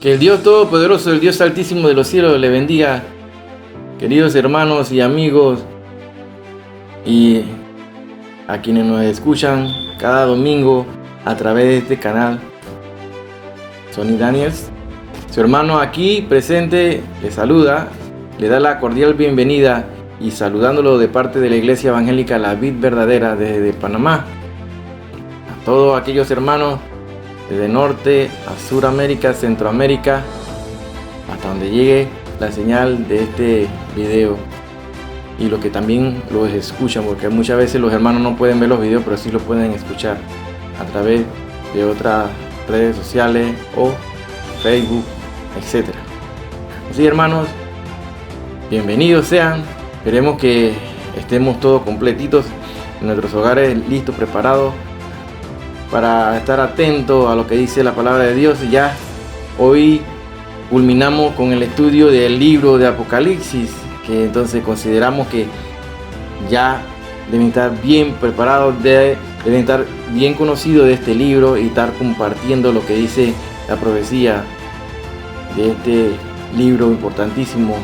Que el Dios Todopoderoso, el Dios Altísimo de los cielos, le bendiga, queridos hermanos y amigos, y a quienes nos escuchan cada domingo a través de este canal. Sonny Daniels, su hermano aquí presente, le saluda, le da la cordial bienvenida y saludándolo de parte de la Iglesia Evangélica La Vid Verdadera desde Panamá. A todos aquellos hermanos desde norte a Suramérica, Centroamérica, hasta donde llegue la señal de este video, y los que también los escuchan, porque muchas veces los hermanos no pueden ver los videos, pero sí los pueden escuchar a través de otras redes sociales o Facebook, etc. Así, hermanos, bienvenidos sean. Esperemos que estemos todos completitos en nuestros hogares, listos, preparados para estar atentos a lo que dice la palabra de Dios. Y ya hoy culminamos con el estudio del libro de Apocalipsis, que entonces consideramos que ya deben estar bien preparados, deben estar bien conocidos de este libro y estar compartiendo lo que dice la profecía de este libro importantísimo,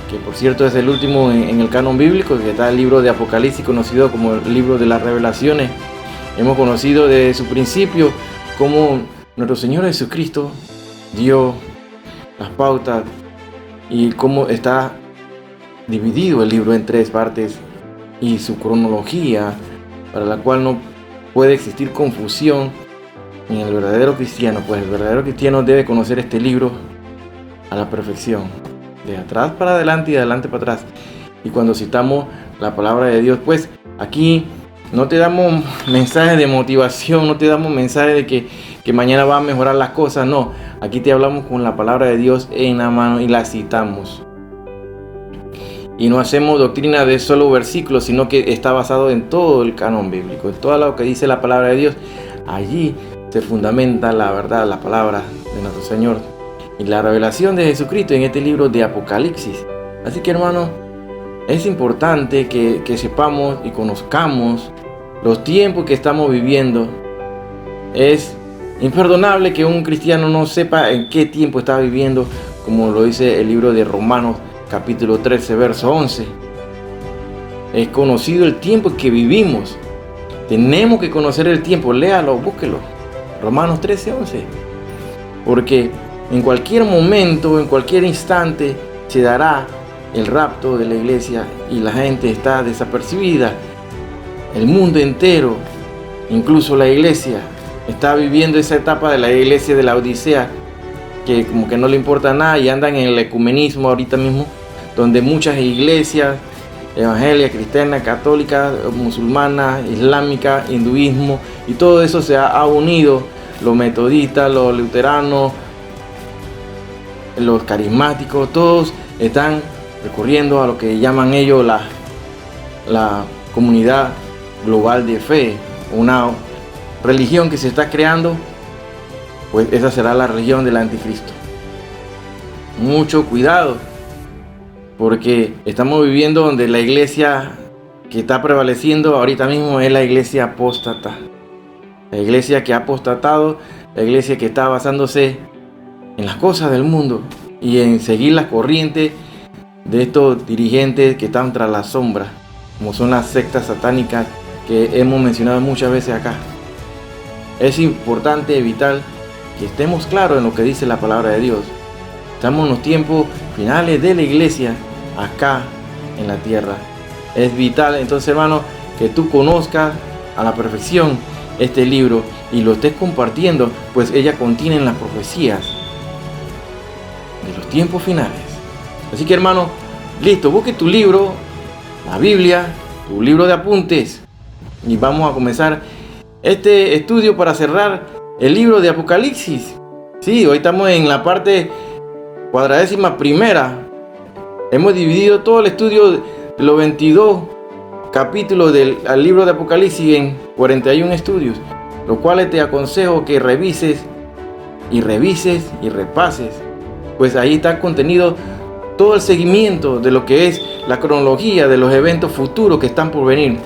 que por cierto es el último en el canon bíblico, que está el libro de Apocalipsis, conocido como el libro de las revelaciones. Hemos conocido desde su principio cómo nuestro Señor Jesucristo dio las pautas y cómo está dividido el libro en 3 partes y su cronología, para la cual no puede existir confusión en el verdadero cristiano, pues el verdadero cristiano debe conocer este libro a la perfección, de atrás para adelante y de adelante para atrás. Y cuando citamos la palabra de Dios, pues aquí no te damos mensajes de motivación, no te damos mensajes de que mañana va a mejorar las cosas, no. Aquí te hablamos con la palabra de Dios en la mano y la citamos. Y no hacemos doctrina de solo versículos, sino que está basado en todo el canon bíblico, en todo lo que dice la palabra de Dios. Allí se fundamenta la verdad, la palabra de nuestro Señor y la revelación de Jesucristo en este libro de Apocalipsis. Así que, hermanos, es importante que sepamos y conozcamos los tiempos que estamos viviendo. Es imperdonable que un cristiano no sepa en qué tiempo está viviendo, como lo dice el libro de Romanos capítulo 13, verso 11. Es conocido el tiempo en que vivimos. Tenemos que conocer el tiempo. Léalo, búsquelo. Romanos 13, 11. Porque en cualquier momento, en cualquier instante, se dará el rapto de la iglesia y la gente está desapercibida. El mundo entero, incluso la iglesia, está viviendo esa etapa de la iglesia de la Odisea, que como que no le importa nada y andan en el ecumenismo ahorita mismo, donde muchas iglesias evangélicas, cristianas, católicas, musulmanas, islámicas, hinduismo, y todo eso se ha unido. Los metodistas, los luteranos, los carismáticos, todos están recurriendo a lo que llaman ellos la comunidad global de fe, una religión que se está creando. Pues esa será la religión del anticristo. Mucho cuidado, porque estamos viviendo donde la iglesia que está prevaleciendo ahorita mismo es la iglesia apóstata. La iglesia que ha apostatado, la iglesia que está basándose en las cosas del mundo y en seguir las corrientes de estos dirigentes que están tras la sombra, como son las sectas satánicas que hemos mencionado muchas veces acá. Es importante, vital, que estemos claros en lo que dice la palabra de Dios. Estamos en los tiempos finales de la iglesia acá en la tierra. Es vital, entonces, hermano, que tú conozcas a la perfección este libro y lo estés compartiendo, pues ella contiene las profecías de los tiempos finales. Así que, hermano, listo, busque tu libro, la Biblia, tu libro de apuntes, y vamos a comenzar este estudio para cerrar el libro de Apocalipsis. Sí, hoy estamos en la parte 41ª. Hemos dividido todo el estudio de los 22 capítulos del libro de Apocalipsis en 41 estudios, los cuales te aconsejo que revises y repases, pues ahí está contenido todo el seguimiento de lo que es la cronología de los eventos futuros que están por venir.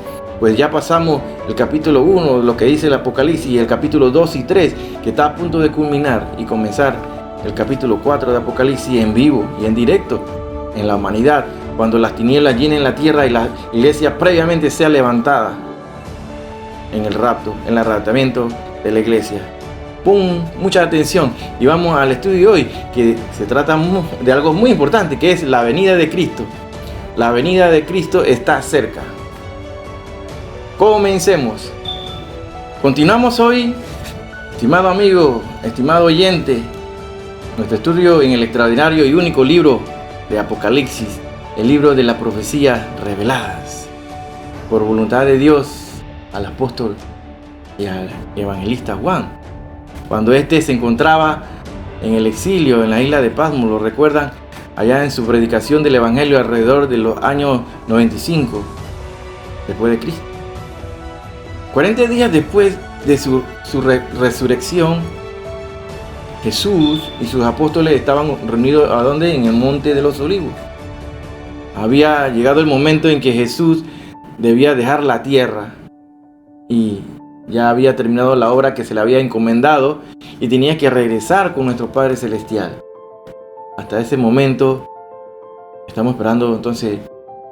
Pues ya pasamos el capítulo 1, lo que dice el Apocalipsis, y el capítulo 2 y 3, que está a punto de culminar y comenzar el capítulo 4 de Apocalipsis en vivo y en directo en la humanidad, cuando las tinieblas llenen la tierra y la iglesia previamente sea levantada en el rapto, en el arrebatamiento de la iglesia. Pon mucha atención y vamos al estudio de hoy, que se trata de algo muy importante, que es la venida de Cristo. La venida de Cristo está cerca. Comencemos. Continuamos hoy, estimado amigo, estimado oyente, nuestro estudio en el extraordinario y único libro de Apocalipsis, el libro de las profecías reveladas por voluntad de Dios al apóstol y al evangelista Juan, cuando éste se encontraba en el exilio en la isla de Patmos. Lo recuerdan allá en su predicación del evangelio alrededor de los años 95 después de Cristo. 40 días después de su resurrección, Jesús y sus apóstoles estaban reunidos ¿a dónde? En el monte de los Olivos. Había llegado el momento en que Jesús debía dejar la tierra y ya había terminado la obra que se le había encomendado y tenía que regresar con nuestro Padre Celestial. Hasta ese momento estamos esperando entonces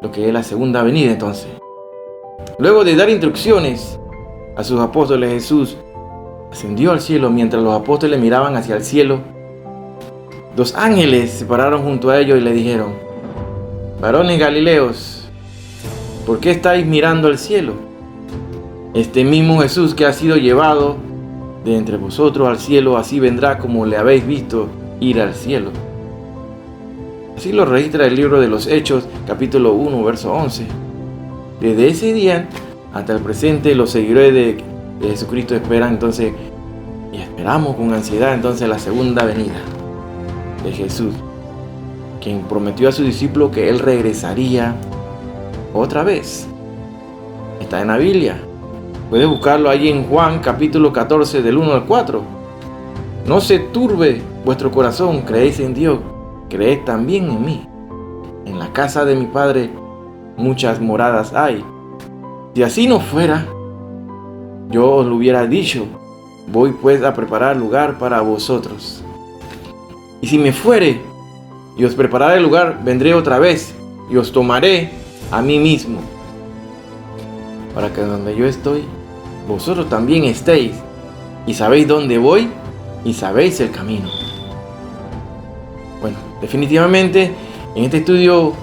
lo que es la segunda venida. Entonces, luego de dar instrucciones a sus apóstoles, Jesús ascendió al cielo. Mientras los apóstoles miraban hacia el cielo, dos ángeles se pararon junto a ellos y le dijeron: varones galileos, ¿por qué estáis mirando al cielo? Este mismo Jesús que ha sido llevado de entre vosotros al cielo, así vendrá como le habéis visto ir al cielo. Así lo registra el libro de los Hechos, capítulo 1, verso 11. Desde ese día hasta el presente, los seguidores de Jesucristo esperan entonces, y esperamos con ansiedad entonces la segunda venida de Jesús, quien prometió a sus discípulos que Él regresaría otra vez. Está en la Biblia. Puedes buscarlo allí en Juan capítulo 14 del 1 al 4. No se turbe vuestro corazón, creéis en Dios, creed también en mí. En la casa de mi Padre muchas moradas hay. Si así no fuera, yo os lo hubiera dicho. Voy pues a preparar lugar para vosotros. Y si me fuere y os prepararé el lugar, vendré otra vez y os tomaré a mí mismo, para que donde yo estoy, vosotros también estéis. Y sabéis dónde voy y sabéis el camino. Bueno, definitivamente en este estudio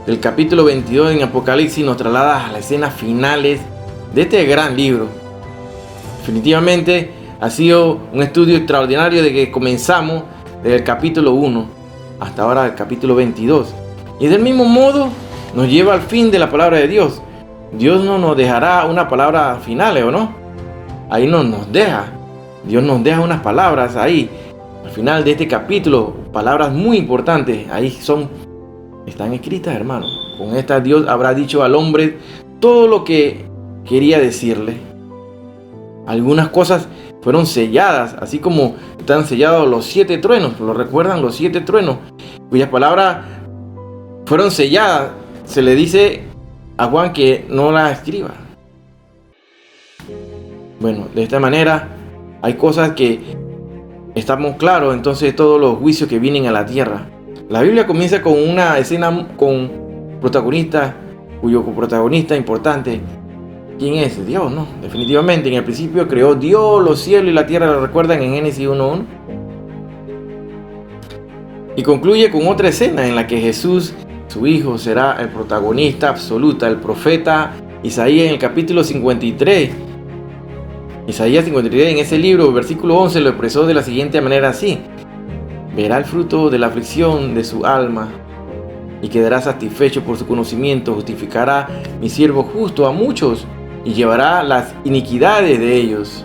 del capítulo 22 en Apocalipsis nos traslada a las escenas finales de este gran libro. Definitivamente ha sido un estudio extraordinario de que comenzamos desde el capítulo 1 hasta ahora el capítulo 22. Y del mismo modo nos lleva al fin de la palabra de Dios. Dios no nos dejará una palabra final, ¿o no? Ahí no nos deja. Dios nos deja unas palabras ahí. Al final de este capítulo, palabras muy importantes. Ahí están escritas, hermano. Con estas Dios habrá dicho al hombre todo lo que quería decirle. Algunas cosas fueron selladas, así como están sellados los 7 truenos. ¿Lo recuerdan? Los 7 truenos, cuyas palabras fueron selladas. Se le dice a Juan que no las escriba. Bueno, de esta manera hay cosas que estamos claros. Entonces todos los juicios que vienen a la tierra. La Biblia comienza con una escena con protagonista, cuyo protagonista importante, ¿quién es? Dios, ¿no? Definitivamente, en el principio creó Dios los cielos y la tierra, lo recuerdan en Génesis 1:1. Y concluye con otra escena en la que Jesús, su Hijo, será el protagonista absoluta. El profeta Isaías en el capítulo 53. Isaías 53, en ese libro, versículo 11, lo expresó de la siguiente manera así: verá el fruto de la aflicción de su alma y quedará satisfecho por su conocimiento. Justificará mi siervo justo a muchos y llevará las iniquidades de ellos.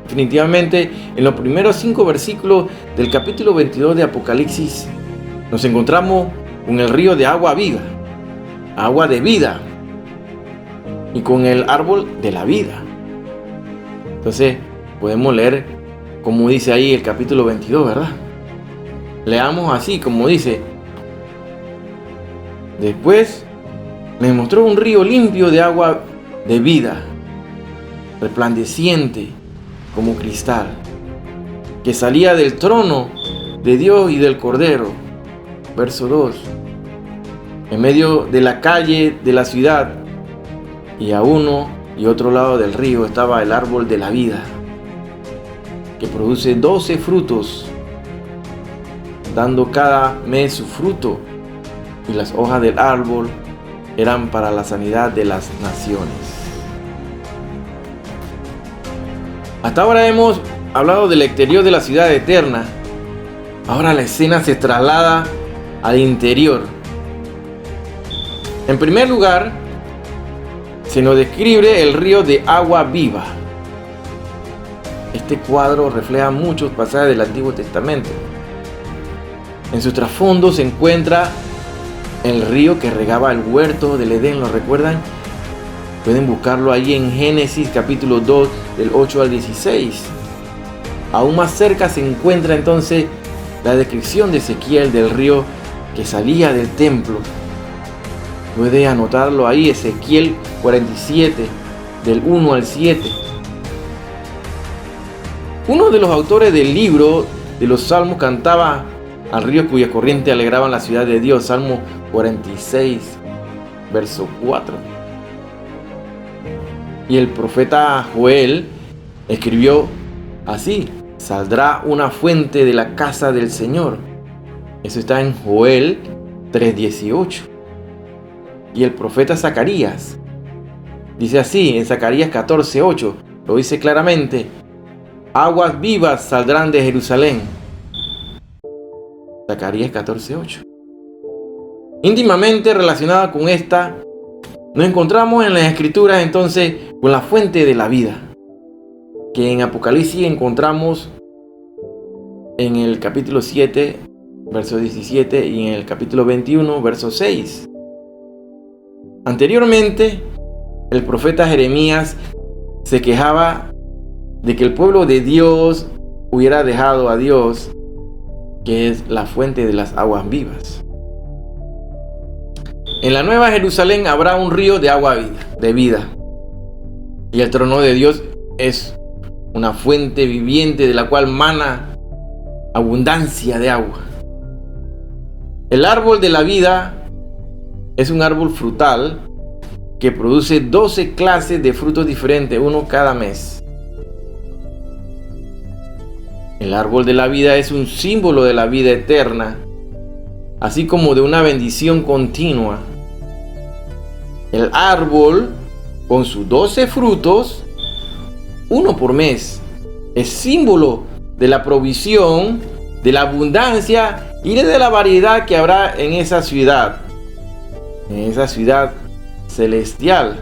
Definitivamente, en los primeros 5 versículos del capítulo 22 de Apocalipsis, nos encontramos con el río de agua viva, agua de vida, y con el árbol de la vida. Entonces, podemos leer como dice ahí el capítulo 22, ¿verdad? Leamos así como dice: después me mostró un río limpio de agua de vida, resplandeciente como cristal, que salía del trono de Dios y del Cordero. Verso 2. En medio de la calle de la ciudad y a uno y otro lado del río estaba el árbol de la vida, que produce 12 frutos, dando cada mes su fruto, y las hojas del árbol eran para la sanidad de las naciones. Hasta ahora hemos hablado del exterior de la ciudad eterna. Ahora la escena se traslada al interior. En primer lugar, se nos describe el río de agua viva. Este cuadro refleja muchos pasajes del Antiguo Testamento. En su trasfondo se encuentra el río que regaba el huerto del Edén, ¿lo recuerdan? Pueden buscarlo ahí en Génesis capítulo 2, del 8 al 16. Aún más cerca se encuentra entonces la descripción de Ezequiel del río que salía del templo. Puede anotarlo ahí, Ezequiel 47, del 1 al 7. Uno de los autores del libro de los Salmos cantaba al río cuya corriente alegraban la ciudad de Dios. Salmo 46, verso 4. Y el profeta Joel escribió así: saldrá una fuente de la casa del Señor. Eso está en Joel 3:18. Y el profeta Zacarías dice así en Zacarías 14:8, lo dice claramente: aguas vivas saldrán de Jerusalén. Zacarías 14:8. Íntimamente relacionada con esta, nos encontramos en las Escrituras entonces con la fuente de la vida, que en Apocalipsis encontramos en el capítulo 7, verso 17, y en el capítulo 21, verso 6. Anteriormente, el profeta Jeremías se quejaba de que el pueblo de Dios hubiera dejado a Dios, que es la fuente de las aguas vivas. En la Nueva Jerusalén habrá un río de agua de vida, y el trono de Dios es una fuente viviente de la cual mana abundancia de agua. El árbol de la vida es un árbol frutal que produce 12 clases de frutos diferentes, uno cada mes. El árbol de la vida es un símbolo de la vida eterna, así como de una bendición continua. El árbol, con sus 12 frutos, uno por mes, es símbolo de la provisión, de la abundancia y de la variedad que habrá en esa ciudad celestial.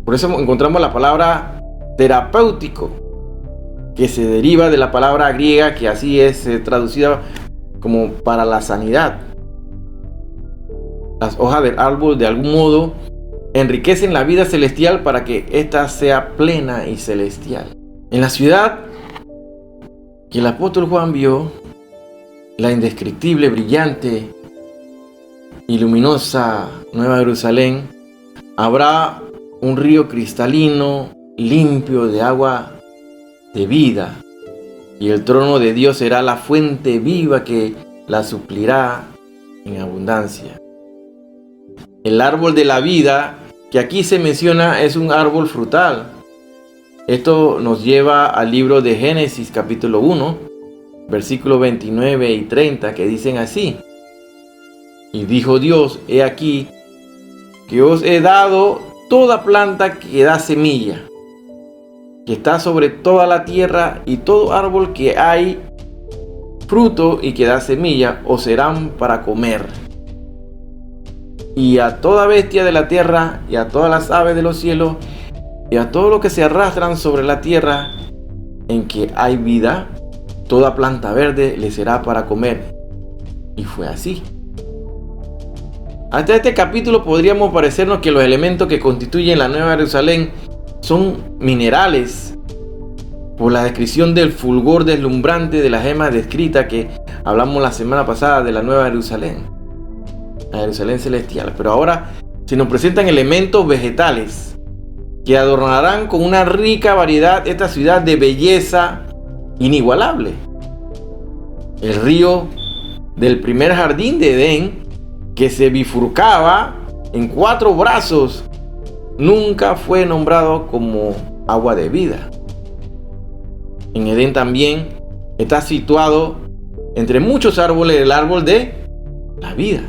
Por eso encontramos la palabra terapéutico, que se deriva de la palabra griega que así es traducida como para la sanidad. Las hojas del árbol de algún modo enriquecen la vida celestial para que ésta sea plena y celestial. En la ciudad que el apóstol Juan vio, la indescriptible, brillante y luminosa Nueva Jerusalén, habrá un río cristalino, limpio de agua de vida, y el trono de Dios será la fuente viva que la suplirá en abundancia. El árbol de la vida que aquí se menciona es un árbol frutal. Esto nos lleva al libro de Génesis capítulo 1, versículos 29 y 30, que dicen así: y dijo Dios, he aquí que os he dado toda planta que da semilla, que está sobre toda la tierra, y todo árbol que hay fruto y que da semilla os serán para comer. Y a toda bestia de la tierra, y a todas las aves de los cielos, y a todo lo que se arrastran sobre la tierra, en que hay vida, toda planta verde le será para comer. Y fue así. Hasta este capítulo podríamos parecernos que los elementos que constituyen la Nueva Jerusalén son minerales, por la descripción del fulgor deslumbrante de las gemas descritas que hablamos la semana pasada de la Nueva Jerusalén, la Jerusalén celestial. Pero ahora se nos presentan elementos vegetales que adornarán con una rica variedad esta ciudad de belleza inigualable. El río del primer jardín de Edén, que se bifurcaba en 4 brazos, nunca fue nombrado como agua de vida. En Edén también está situado entre muchos árboles el árbol de la vida.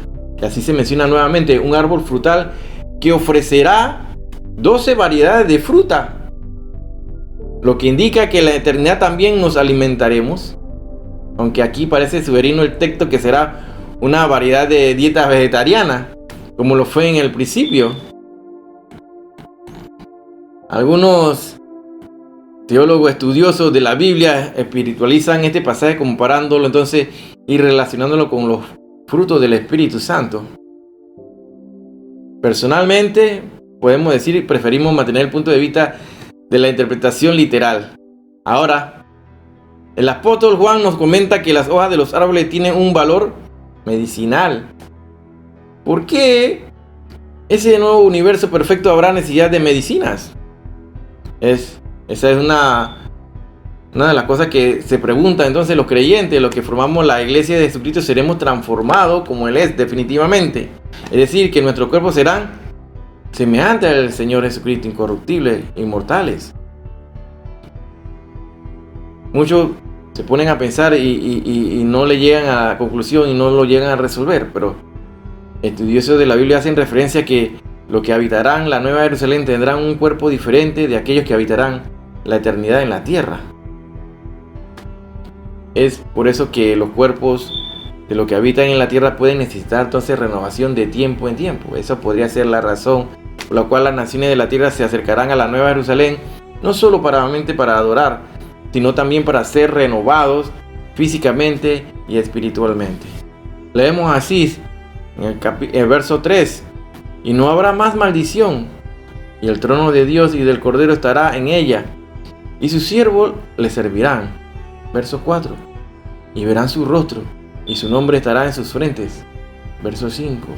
Y así se menciona nuevamente, un árbol frutal que ofrecerá 12 variedades de fruta, lo que indica que en la eternidad también nos alimentaremos, aunque aquí parece soberano el texto que será una variedad de dieta vegetariana, como lo fue en el principio. Algunos teólogos estudiosos de la Biblia espiritualizan este pasaje comparándolo entonces y relacionándolo con los frutos del Espíritu Santo. Personalmente, podemos decir, preferimos mantener el punto de vista de la interpretación literal. Ahora, el apóstol Juan nos comenta que las hojas de los árboles tienen un valor medicinal. ¿Por qué ese nuevo universo perfecto habrá necesidad de medicinas? Esa es una de las cosas que se pregunta. Entonces los creyentes, los que formamos la iglesia de Jesucristo, seremos transformados como Él es definitivamente. Es decir, que nuestros cuerpos serán semejantes al Señor Jesucristo, incorruptibles, inmortales. Muchos se ponen a pensar y no le llegan a la conclusión y no lo llegan a resolver, pero estudiosos de la Biblia hacen referencia a que los que habitarán la Nueva Jerusalén tendrán un cuerpo diferente de aquellos que habitarán la eternidad en la tierra. Es por eso que los cuerpos de los que habitan en la tierra pueden necesitar entonces renovación de tiempo en tiempo. Esa podría ser la razón por la cual las naciones de la tierra se acercarán a la Nueva Jerusalén, no solo para adorar, sino también para ser renovados físicamente y espiritualmente. Leemos así en el verso 3: y no habrá más maldición, y el trono de Dios y del Cordero estará en ella, y sus siervos le servirán. Verso 4: y verán su rostro, y su nombre estará en sus frentes. Verso 5: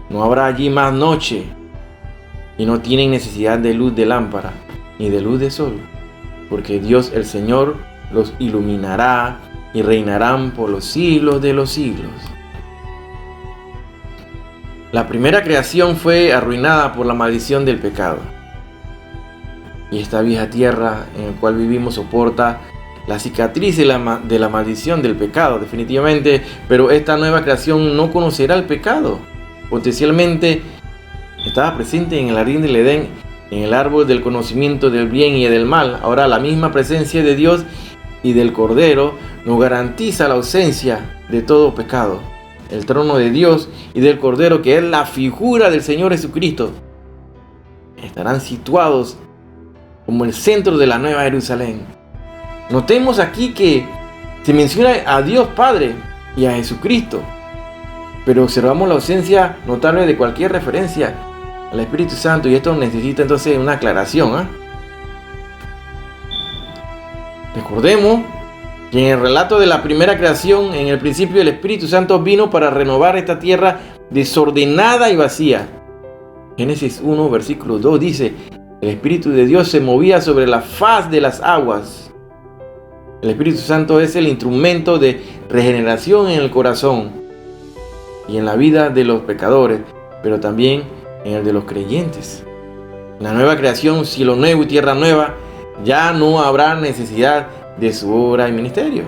no habrá allí más noche, y no tienen necesidad de luz de lámpara, ni de luz de sol, porque Dios el Señor los iluminará, y reinarán por los siglos de los siglos. La primera creación fue arruinada por la maldición del pecado. Y esta vieja tierra en la cual vivimos soporta la cicatriz de la maldición del pecado, definitivamente. Pero esta nueva creación no conocerá el pecado. Potencialmente estaba presente en el jardín del Edén, en el árbol del conocimiento del bien y del mal. Ahora la misma presencia de Dios y del Cordero nos garantiza la ausencia de todo pecado. El trono de Dios y del Cordero, que es la figura del Señor Jesucristo, estarán situados como el centro de la Nueva Jerusalén. Notemos aquí que se menciona a Dios Padre y a Jesucristo, pero observamos la ausencia notable de cualquier referencia al Espíritu Santo, y esto necesita entonces una aclaración. Recordemos que en el relato de la primera creación, en el principio el Espíritu Santo vino para renovar esta tierra desordenada y vacía. Génesis 1, versículo 2 dice: el Espíritu de Dios se movía sobre la faz de las aguas. El Espíritu Santo es el instrumento de regeneración en el corazón y en la vida de los pecadores, pero también en el de los creyentes. En la nueva creación, cielo nuevo y tierra nueva, ya no habrá necesidad de su obra y ministerio.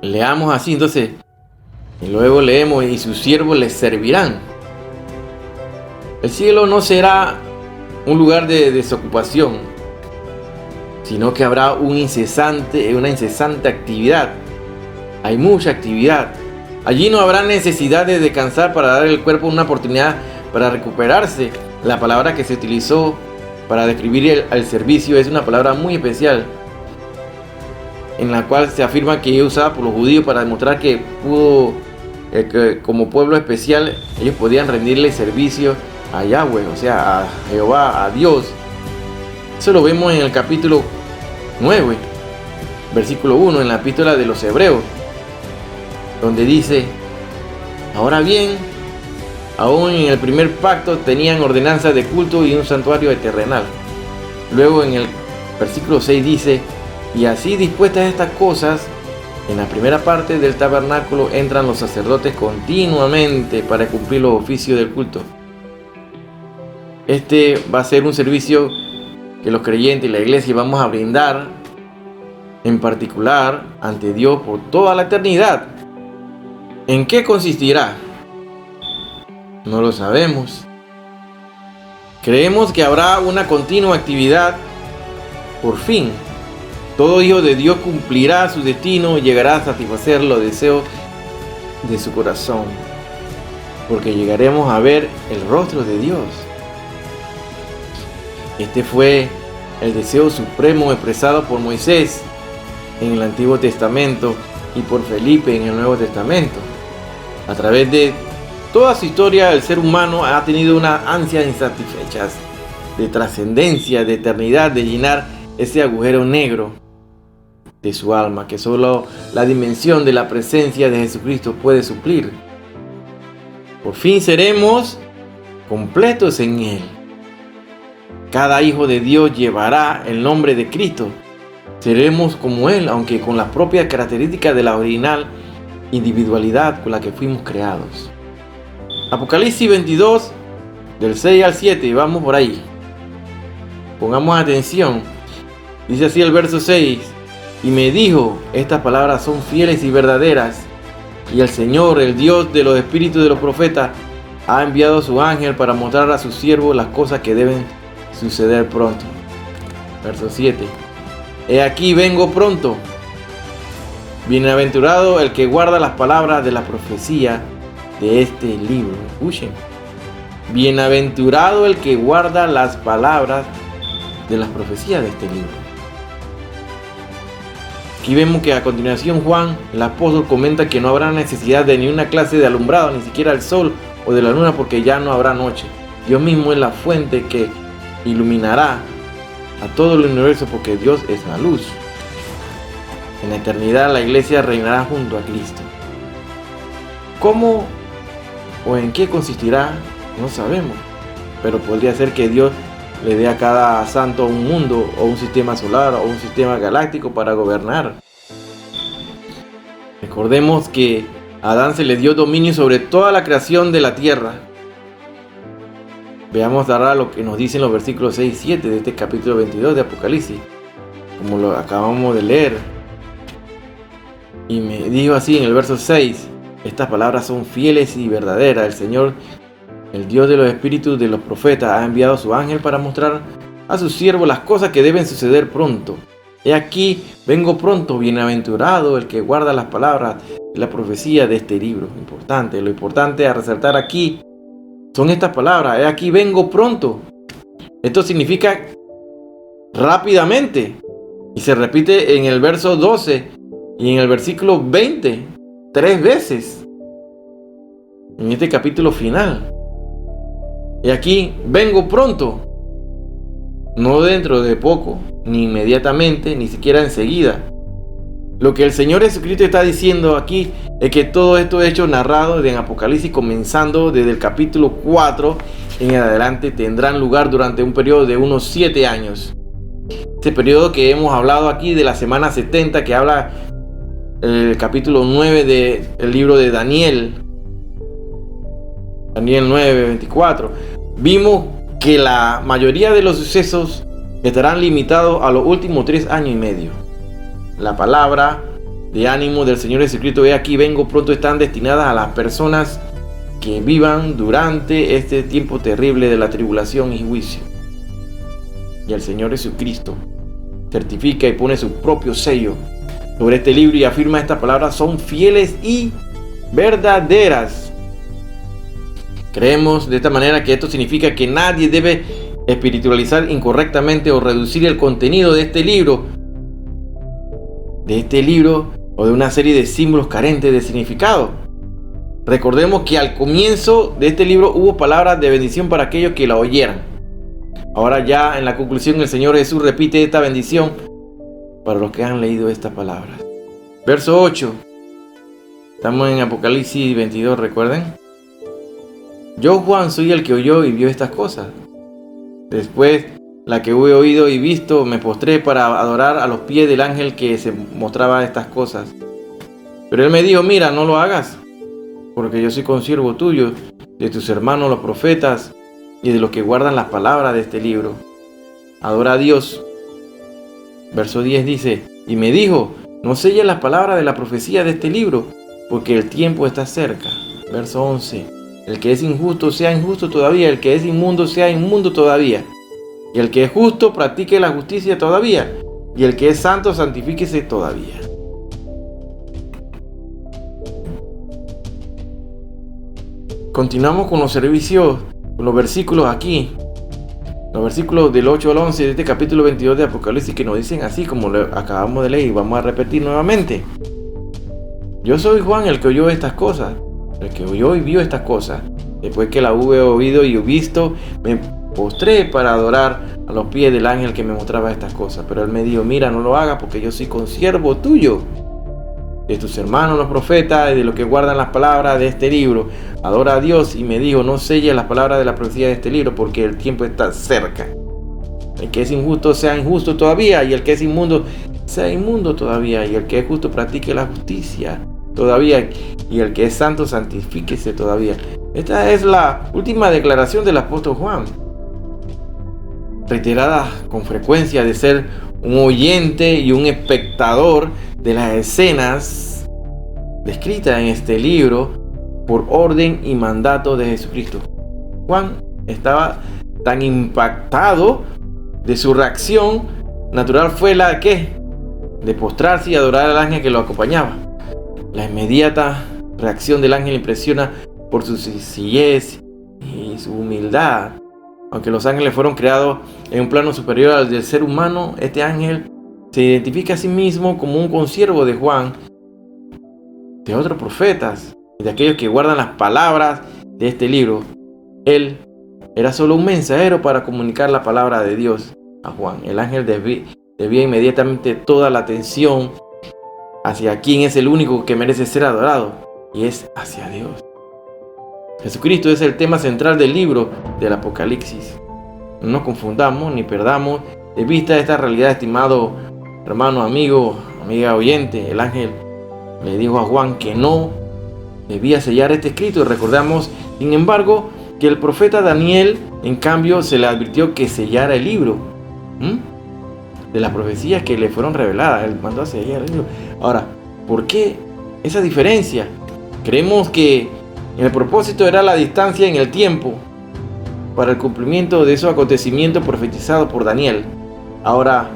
Leamos así entonces, y luego leemos: y sus siervos les servirán. El cielo no será un lugar de desocupación, sino que habrá una incesante actividad. Hay mucha actividad. Allí no habrá necesidad de descansar para dar al cuerpo una oportunidad para recuperarse. La palabra que se utilizó para describir el servicio es una palabra muy especial, en la cual se afirma que es usada por los judíos para demostrar que como pueblo especial ellos podían rendirle servicio a Yahweh, o sea, a Jehová, a Dios. Eso lo vemos en el capítulo 9, versículo 1, en la epístola de los Hebreos, donde dice: ahora bien, aún en el primer pacto tenían ordenanzas de culto y un santuario terrenal. Luego en el versículo 6 dice: Y así dispuestas estas cosas, en la primera parte del tabernáculo entran los sacerdotes continuamente para cumplir los oficios del culto. Este va a ser un servicio que los creyentes y la iglesia vamos a brindar en particular ante Dios por toda la eternidad. ¿En qué consistirá? No lo sabemos. Creemos que habrá una continua actividad. Por fin, todo hijo de Dios cumplirá su destino y llegará a satisfacer los deseos de su corazón, porque llegaremos a ver el rostro de Dios. Este fue el deseo supremo expresado por Moisés en el Antiguo Testamento y por Felipe en el Nuevo Testamento. A través de toda su historia, el ser humano ha tenido una ansia insatisfecha de trascendencia, de eternidad, de llenar ese agujero negro de su alma que solo la dimensión de la presencia de Jesucristo puede suplir. Por fin seremos completos en Él. Cada hijo de Dios llevará el nombre de Cristo. Seremos como Él, aunque con las propias características de la original individualidad con la que fuimos creados. Apocalipsis 22, del 6 al 7, vamos por ahí. Pongamos atención. Dice así el verso 6: y me dijo, estas palabras son fieles y verdaderas, y el Señor, el Dios de los espíritus de los profetas, ha enviado a su ángel para mostrar a sus siervos las cosas que deben suceder pronto. Verso 7: he aquí vengo pronto. Bienaventurado el que guarda las palabras de la profecía de este libro. Escuchen. Bienaventurado el que guarda las palabras de las profecías de este libro. Aquí vemos que a continuación Juan, el apóstol, comenta que no habrá necesidad de ni una clase de alumbrado, ni siquiera el sol o de la luna, porque ya no habrá noche. Dios mismo es la fuente que iluminará a todo el universo, porque Dios es la luz. En la eternidad la iglesia reinará junto a Cristo. ¿Cómo o en qué consistirá? No sabemos, pero podría ser que Dios le dé a cada santo un mundo o un sistema solar o un sistema galáctico para gobernar. Recordemos que a Adán se le dio dominio sobre toda la creación de la tierra. Veamos ahora lo que nos dicen los versículos 6 y 7 de este capítulo 22 de Apocalipsis, como lo acabamos de leer. Y me dijo así en el verso 6: estas palabras son fieles y verdaderas. El Señor, el Dios de los espíritus de los profetas, ha enviado a su ángel para mostrar a sus siervos las cosas que deben suceder pronto. He aquí, vengo pronto. Bienaventurado el que guarda las palabras de la profecía de este libro. Lo importante a resaltar aquí son estas palabras: he aquí, vengo pronto. Esto significa rápidamente, y se repite en el verso 12 y en el versículo 20 3 veces en este capítulo final. Y aquí, vengo pronto, no dentro de poco, ni inmediatamente, ni siquiera enseguida. Lo que el Señor Jesucristo está diciendo aquí es que todo esto hecho narrado en Apocalipsis, comenzando desde el capítulo 4 en adelante, tendrán lugar durante un periodo de unos 7 años. Ese periodo que hemos hablado aquí de la semana 70, que habla el capítulo 9 del libro de Daniel 9:24. Vimos que la mayoría de los sucesos estarán limitados a los últimos 3 años y medio. La palabra de ánimo del Señor Jesucristo, he aquí, vengo pronto, están destinadas a las personas que vivan durante este tiempo terrible de la tribulación y juicio. Y el Señor Jesucristo certifica y pone su propio sello sobre este libro y afirma: estas palabras son fieles y verdaderas. Creemos de esta manera que esto significa que nadie debe espiritualizar incorrectamente o reducir el contenido de este libro o de una serie de símbolos carentes de significado. Recordemos que al comienzo de este libro hubo palabras de bendición para aquellos que la oyeran. Ahora ya en la conclusión el Señor Jesús repite esta bendición para los que han leído estas palabras. Verso 8. Estamos en Apocalipsis 22, recuerden. Yo, Juan, soy el que oyó y vio estas cosas. Después la que he oído y visto, me postré para adorar a los pies del ángel que se mostraba estas cosas. Pero él me dijo, mira, no lo hagas, porque yo soy consiervo tuyo, de tus hermanos los profetas y de los que guardan las palabras de este libro. Adora a Dios. Verso 10 dice, y me dijo, no selles las palabras de la profecía de este libro, porque el tiempo está cerca. Verso 11, el que es injusto sea injusto todavía, el que es inmundo sea inmundo todavía, y el que es justo practique la justicia todavía, y el que es santo santifíquese todavía. Continuamos con los servicios, con los versículos aquí. Los versículos del 8 al 11 de este capítulo 22 de Apocalipsis, que nos dicen así como lo acabamos de leer, y vamos a repetir nuevamente. Yo soy Juan, el que oyó estas cosas, el que oyó y vio estas cosas. Después que la hube oído y visto, me postré para adorar a los pies del ángel que me mostraba estas cosas. Pero él me dijo, mira, no lo hagas, porque yo soy consiervo tuyo, de tus hermanos los profetas, y de los que guardan las palabras de este libro. Adora a Dios. Y me dijo, no selles las palabras de la profecía de este libro, porque el tiempo está cerca. El que es injusto sea injusto todavía, y el que es inmundo sea inmundo todavía, y el que es justo practique la justicia todavía, y el que es santo santifíquese todavía. Esta es la última declaración del apóstol Juan, reiterada con frecuencia, de ser un oyente y un espectador de las escenas descritas en este libro por orden y mandato de Jesucristo. Juan estaba tan impactado de su reacción natural, fue la de postrarse y adorar al ángel que lo acompañaba. La inmediata reacción del ángel impresiona por su sencillez y su humildad. Aunque los ángeles fueron creados en un plano superior al del ser humano, este ángel se identifica a sí mismo como un consiervo de Juan, de otros profetas y de aquellos que guardan las palabras de este libro. Él era solo un mensajero para comunicar la palabra de Dios a Juan. El ángel debía inmediatamente toda la atención hacia quien es el único que merece ser adorado, y es hacia Dios. Jesucristo es el tema central del libro del Apocalipsis. No nos confundamos ni perdamos de vista esta realidad, estimado hermano, amigo, amiga oyente. El ángel le dijo a Juan que no debía sellar este escrito, y recordamos, sin embargo, que el profeta Daniel, en cambio, se le advirtió que sellara el libro de las profecías que le fueron reveladas. Él mandó a sellar el libro. Ahora, ¿por qué esa diferencia? Creemos que el propósito era la distancia en el tiempo para el cumplimiento de esos acontecimientos profetizados por Daniel. Ahora,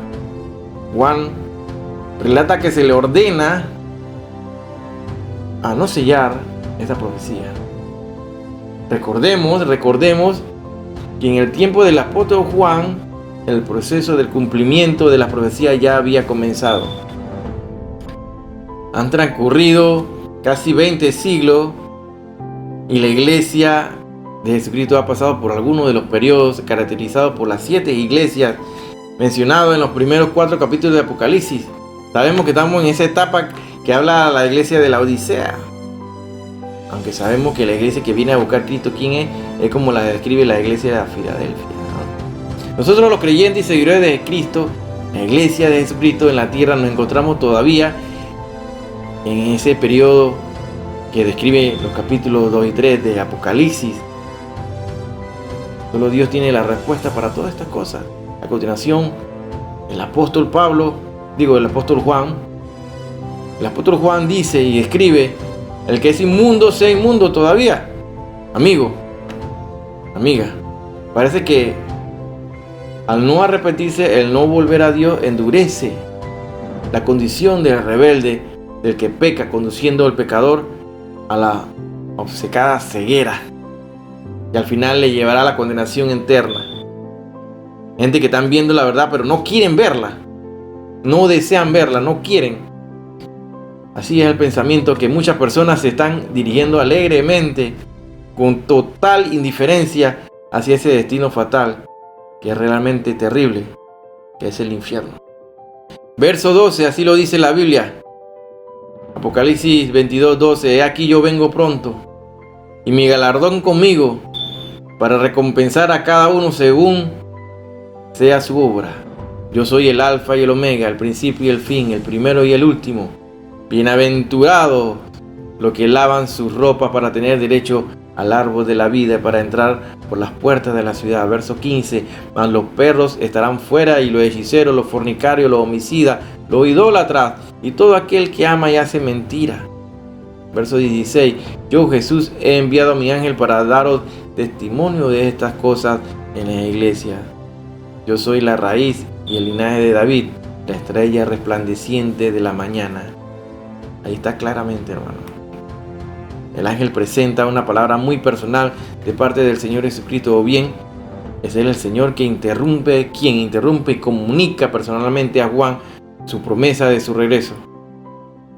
Juan relata que se le ordena a no sellar esa profecía. Recordemos que en el tiempo del apóstol Juan, el proceso del cumplimiento de la profecía ya había comenzado. Han transcurrido casi 20 siglos y la iglesia de Jesucristo ha pasado por algunos de los periodos caracterizados por las 7 iglesias mencionados en los primeros 4 capítulos de Apocalipsis. Sabemos que estamos en esa etapa que habla la iglesia de la Odisea. Aunque sabemos que la iglesia que viene a buscar a Cristo, ¿quién es como la describe la iglesia de Filadelfia. Nosotros los creyentes y seguidores de Cristo, la iglesia de Jesucristo en la tierra, nos encontramos todavía en ese periodo que describe los capítulos 2 y 3 de Apocalipsis. Solo Dios tiene la respuesta para todas estas cosas. A continuación, el apóstol Juan dice y escribe: el que es inmundo sea inmundo todavía. Amigo, amiga, parece que al no arrepentirse, el no volver a Dios endurece la condición del rebelde, del que peca, conduciendo al pecador a la obcecada ceguera, y al final le llevará a la condenación eterna. Gente que están viendo la verdad pero no quieren verla, no desean verla, no quieren. Así es el pensamiento que muchas personas se están dirigiendo alegremente, con total indiferencia, hacia ese destino fatal que es realmente terrible, que es el infierno. Verso 12, así lo dice la Biblia. Apocalipsis 22:12, he aquí yo vengo pronto, y mi galardón conmigo, para recompensar a cada uno según sea su obra. Yo soy el Alfa y el Omega, el principio y el fin, el primero y el último. Bienaventurados los que lavan sus ropas para tener derecho al árbol de la vida, para entrar por las puertas de la ciudad. Verso 15. Mas los perros estarán fuera, y los hechiceros, los fornicarios, los homicidas, los idólatras y todo aquel que ama y hace mentira. Verso 16. Yo, Jesús, he enviado a mi ángel para daros testimonio de estas cosas en la iglesia. Yo soy la raíz y el linaje de David, la estrella resplandeciente de la mañana. Ahí está claramente, hermano. El ángel presenta una palabra muy personal de parte del Señor Jesucristo, o bien es Él el Señor quien interrumpe y comunica personalmente a Juan su promesa de su regreso.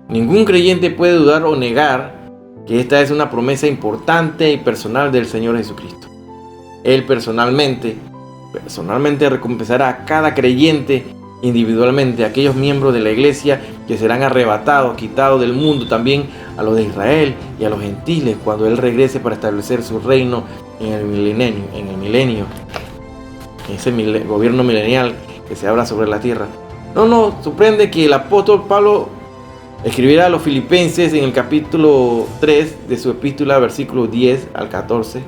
Ningún creyente puede dudar o negar que esta es una promesa importante y personal del Señor Jesucristo. Él personalmente recompensará a cada creyente individualmente, a aquellos miembros de la iglesia que serán arrebatados, quitados del mundo, también a los de Israel y a los gentiles, cuando Él regrese para establecer su reino en el milenio, en ese gobierno milenial que se abra sobre la tierra. No sorprende que el apóstol Pablo escribiera a los filipenses en el capítulo 3 de su epístola, versículos 10 al 14,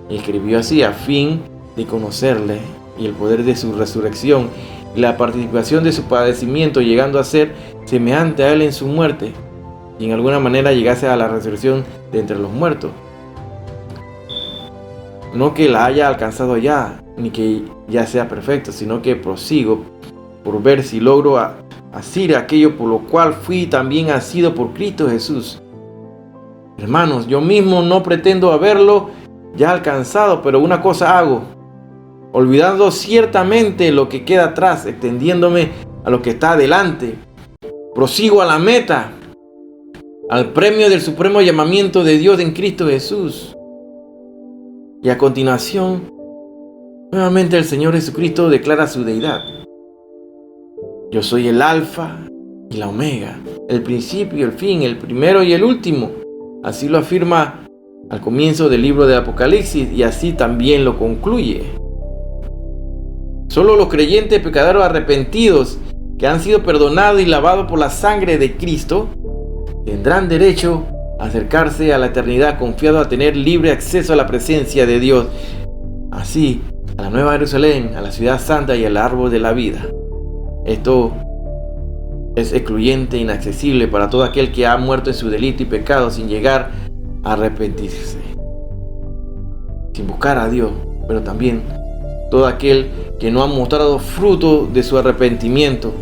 y escribió así: a fin de conocerle y el poder de su resurrección y la participación de su padecimiento, llegando a ser semejante a él en su muerte, y en alguna manera llegase a la resurrección de entre los muertos. No que la haya alcanzado ya, ni que ya sea perfecto, sino que prosigo por ver si logro asir aquello por lo cual fui también asido por Cristo Jesús. Hermanos, yo mismo no pretendo haberlo ya alcanzado, pero una cosa hago, olvidando ciertamente lo que queda atrás, extendiéndome a lo que está adelante. Prosigo a la meta, al premio del supremo llamamiento de Dios en Cristo Jesús. Y a continuación, nuevamente el Señor Jesucristo declara su deidad. Yo soy el Alfa y la Omega, el principio y el fin, el primero y el último. Así lo afirma al comienzo del libro de Apocalipsis, y así también lo concluye. Solo los creyentes pecadores arrepentidos, que han sido perdonados y lavados por la sangre de Cristo, tendrán derecho a acercarse a la eternidad, confiado a tener libre acceso a la presencia de Dios, así a la Nueva Jerusalén, a la ciudad santa y al árbol de la vida. Esto es excluyente e inaccesible para todo aquel que ha muerto en su delito y pecado sin llegar a arrepentirse, sin buscar a Dios, pero también todo aquel que no ha mostrado fruto de su arrepentimiento,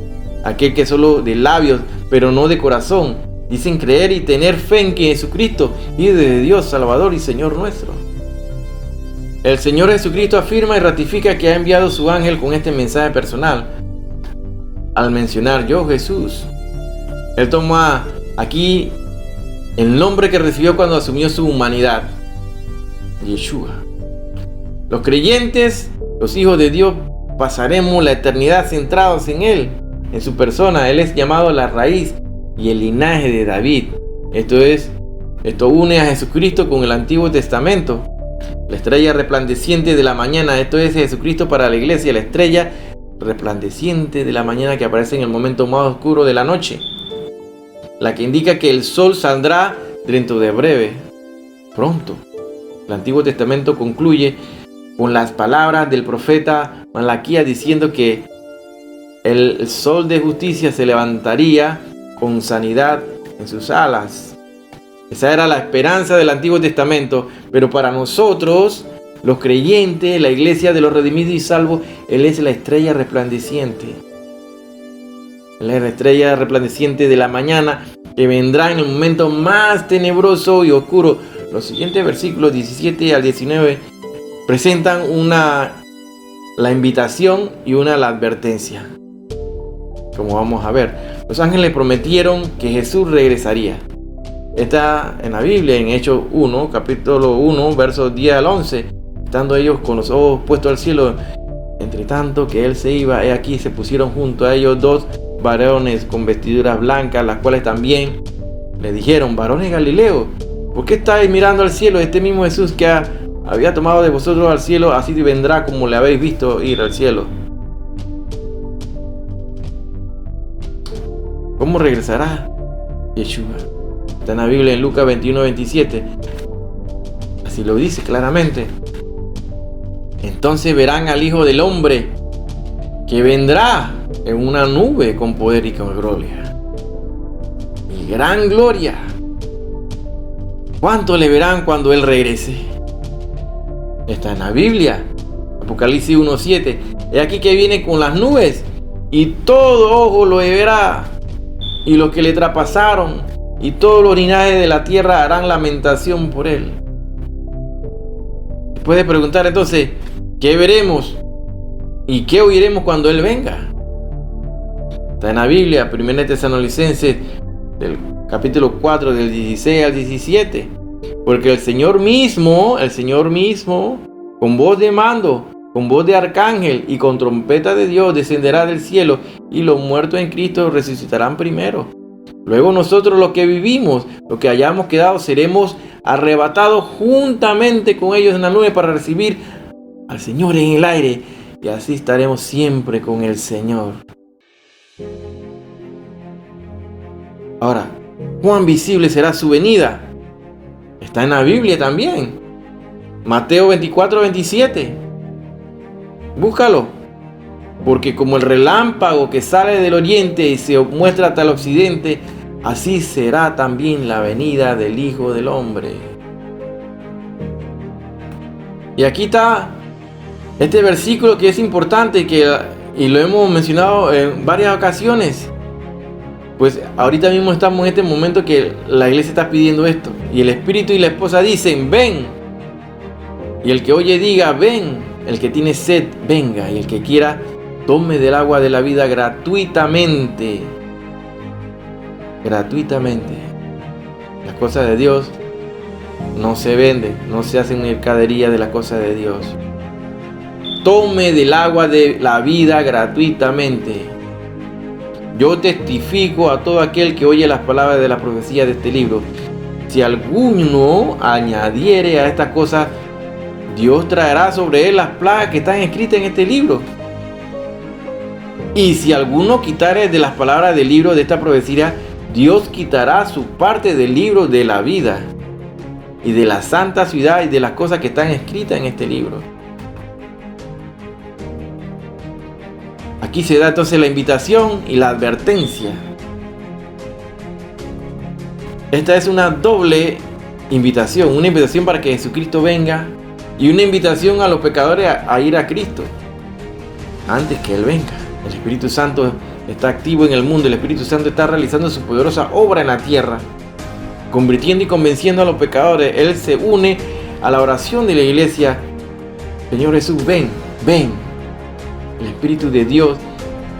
aquel que solo de labios, pero no de corazón, dicen creer y tener fe en que Jesucristo, Hijo de Dios, Salvador y Señor nuestro. El Señor Jesucristo afirma y ratifica que ha enviado su ángel con este mensaje personal. Al mencionar yo, Jesús, Él toma aquí el nombre que recibió cuando asumió su humanidad, Yeshua. Los creyentes, los hijos de Dios, pasaremos la eternidad centrados en Él, en su persona. Él es llamado la raíz y el linaje de David. Esto une a Jesucristo con el Antiguo Testamento. La estrella resplandeciente de la mañana, esto es Jesucristo para la iglesia, la estrella resplandeciente de la mañana que aparece en el momento más oscuro de la noche, la que indica que el sol saldrá dentro de breve, pronto. El Antiguo Testamento concluye con las palabras del profeta Malaquías diciendo que el sol de justicia se levantaría con sanidad en sus alas. Esa era la esperanza del Antiguo Testamento, pero para nosotros, los creyentes, la iglesia de los redimidos y salvos, Él es la estrella resplandeciente. Él es la estrella resplandeciente de la mañana que vendrá en el momento más tenebroso y oscuro. Los siguientes versículos 17 al 19 presentan la invitación y la advertencia. Como vamos a ver, los ángeles prometieron que Jesús regresaría. Está en la Biblia, en Hechos 1, capítulo 1, versos 10 al 11. Estando ellos con los ojos puestos al cielo, entre tanto que Él se iba, he aquí se pusieron junto a ellos dos varones con vestiduras blancas, las cuales también le dijeron: varones Galileos, ¿por qué estáis mirando al cielo? Este mismo Jesús que ha había tomado de vosotros al cielo, así vendrá como le habéis visto ir al cielo. ¿Cómo regresará Yeshua? Está en la Biblia en Lucas 21:27. Así lo dice claramente. Entonces verán al Hijo del Hombre que vendrá en una nube con poder y con gloria. Y gran gloria. ¿Cuánto le verán cuando Él regrese? Está en la Biblia. Apocalipsis 1:7. He aquí que viene con las nubes y todo ojo lo verá. Y los que le traspasaron y todos los linajes de la tierra harán lamentación por Él. Puede preguntar entonces, ¿qué veremos? ¿Y qué oiremos cuando Él venga? Está en la Biblia, 1 Tesalonicenses, del capítulo 4, del 16 al 17. Porque el Señor mismo, con voz de mando, con voz de arcángel y con trompeta de Dios, descenderá del cielo, y los muertos en Cristo resucitarán primero. Luego nosotros, los que vivimos, los que hayamos quedado, seremos arrebatados juntamente con ellos en la nube para recibir al Señor en el aire, y así estaremos siempre con el Señor. Ahora, ¿cuán visible será su venida? Está en la Biblia también. Mateo 24:27. Búscalo. Porque como el relámpago que sale del oriente y se muestra hasta el occidente, así será también la venida del Hijo del Hombre. Y aquí está este versículo que es importante y lo hemos mencionado en varias ocasiones. Pues ahorita mismo estamos en este momento que la iglesia está pidiendo esto. Y el Espíritu y la esposa dicen, ven. Y el que oye diga, ven. El que tiene sed, venga. Y el que quiera, tome del agua de la vida gratuitamente. Gratuitamente. Las cosas de Dios no se venden, no se hacen mercadería de las cosas de Dios. Tome del agua de la vida gratuitamente. Yo testifico a todo aquel que oye las palabras de la profecía de este libro. Si alguno añadiere a estas cosas, Dios traerá sobre él las plagas que están escritas en este libro. Y si alguno quitare de las palabras del libro de esta profecía, Dios quitará su parte del libro de la vida y de la santa ciudad y de las cosas que están escritas en este libro. Aquí se da entonces la invitación y la advertencia. Esta es una doble invitación. Una invitación para que Jesucristo venga y una invitación a los pecadores a ir a Cristo antes que Él venga. El Espíritu Santo está activo en el mundo. El Espíritu Santo está realizando su poderosa obra en la tierra, convirtiendo y convenciendo a los pecadores. Él se une a la oración de la iglesia. Señor Jesús, ven, ven. El Espíritu de Dios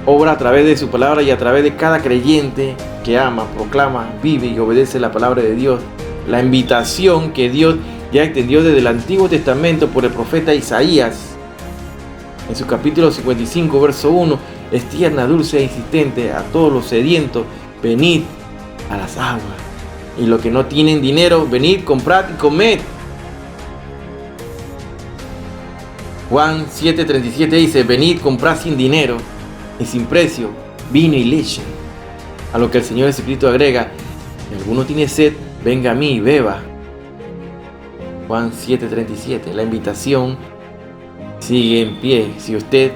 obra a través de su palabra y a través de cada creyente que ama, proclama, vive y obedece la palabra de Dios. La invitación que Dios ya extendió desde el Antiguo Testamento por el profeta Isaías. En su capítulo 55, verso 1, es tierna, dulce e insistente a todos los sedientos, venid a las aguas. Y los que no tienen dinero, venid, comprad y comed. Juan 7:37 dice, venid, comprad sin dinero y sin precio, vino y leche. A lo que el Señor Jesucristo agrega, si alguno tiene sed, venga a mí y beba. Juan 7:37, la invitación sigue en pie. Si usted,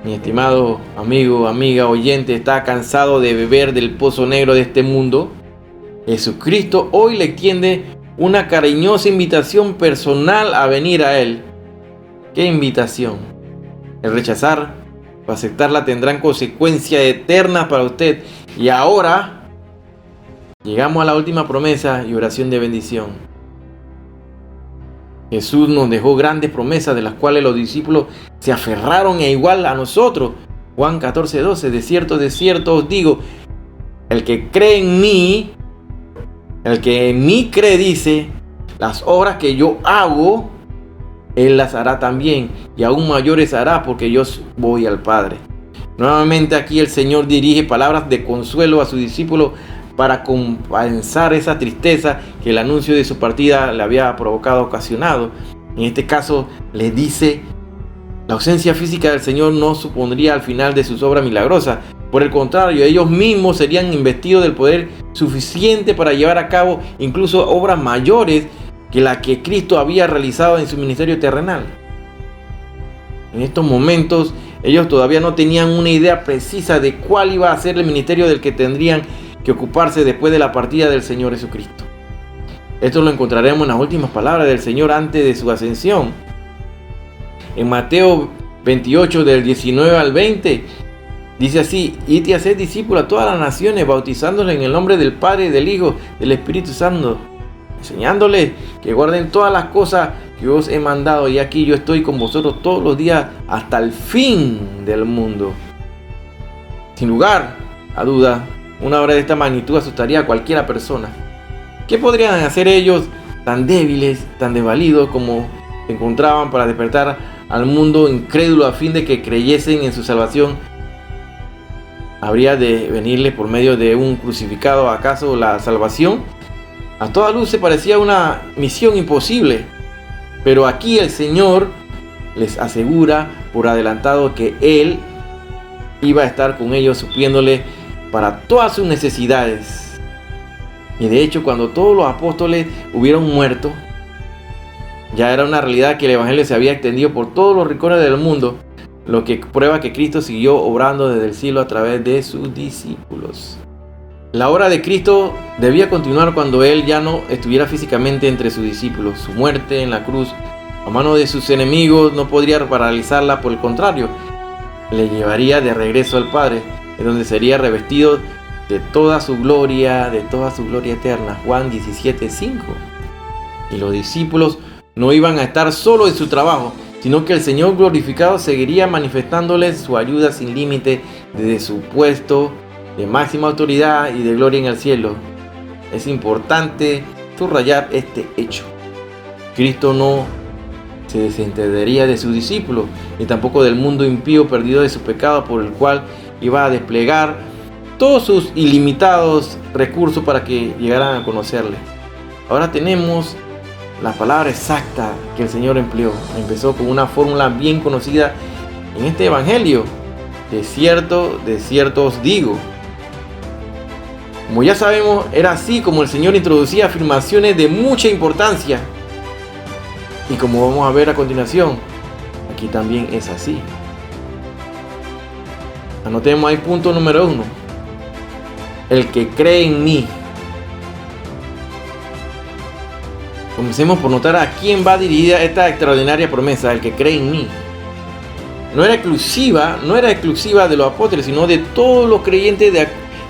mi estimado amigo, amiga, oyente, está cansado de beber del pozo negro de este mundo, Jesucristo hoy le extiende una cariñosa invitación personal a venir a Él. ¿Qué invitación? El rechazar o aceptarla tendrán consecuencias eternas para usted. Y ahora llegamos a la última promesa y oración de bendición. Jesús nos dejó grandes promesas de las cuales los discípulos se aferraron e igual a nosotros. Juan 14:12, de cierto os digo, el que cree en mí, el que en mí cree, dice, las obras que yo hago, Él las hará también, y aún mayores hará, porque yo voy al Padre. Nuevamente aquí el Señor dirige palabras de consuelo a sus discípulos para compensar esa tristeza que el anuncio de su partida le había ocasionado. En este caso les dice: la ausencia física del Señor no supondría al final de sus obras milagrosas. Por el contrario, ellos mismos serían investidos del poder suficiente para llevar a cabo incluso obras mayores que las que Cristo había realizado en su ministerio terrenal. En estos momentos, ellos todavía no tenían una idea precisa de cuál iba a ser el ministerio del que tendrían que ocuparse después de la partida del Señor Jesucristo. Esto lo encontraremos en las últimas palabras del Señor antes de su ascensión. En Mateo 28, del 19 al 20, dice así: id y haced discípulos a todas las naciones, bautizándoles en el nombre del Padre, del Hijo, del Espíritu Santo, enseñándoles que guarden todas las cosas que os he mandado, y aquí yo estoy con vosotros todos los días hasta el fin del mundo. Sin lugar a duda, una obra de esta magnitud asustaría a cualquiera persona. ¿Qué podrían hacer ellos tan débiles, tan desvalidos como se encontraban para despertar al mundo incrédulo a fin de que creyesen en su salvación? ¿Habría de venirle por medio de un crucificado acaso la salvación? A toda luz se parecía una misión imposible, pero aquí el Señor les asegura por adelantado que Él iba a estar con ellos, supliéndole para todas sus necesidades. Y de hecho, cuando todos los apóstoles hubieron muerto, ya era una realidad que el Evangelio se había extendido por todos los rincones del mundo, lo que prueba que Cristo siguió obrando desde el cielo a través de sus discípulos. La obra de Cristo debía continuar cuando Él ya no estuviera físicamente entre sus discípulos. Su muerte en la cruz a mano de sus enemigos no podría paralizarla, por el contrario, le llevaría de regreso al Padre, en donde sería revestido de toda su gloria eterna. Juan 17:5. Y los discípulos no iban a estar solo en su trabajo, sino que el Señor glorificado seguiría manifestándoles su ayuda sin límite desde su puesto de máxima autoridad y de gloria en el cielo. Es importante subrayar este hecho. Cristo no se desentendería de sus discípulos, ni tampoco del mundo impío perdido de su pecado, por el cual iba a desplegar todos sus ilimitados recursos para que llegaran a conocerle. Ahora tenemos la palabra exacta que el Señor empleó. Empezó con una fórmula bien conocida en este evangelio: de cierto os digo. Como ya sabemos, era así como el Señor introducía afirmaciones de mucha importancia. Y como vamos a ver a continuación, aquí también es así. Anotemos ahí punto número 1. El que cree en mí. Comencemos por notar a quién va dirigida esta extraordinaria promesa: el que cree en mí. No era exclusiva de los apóstoles, sino de todos los creyentes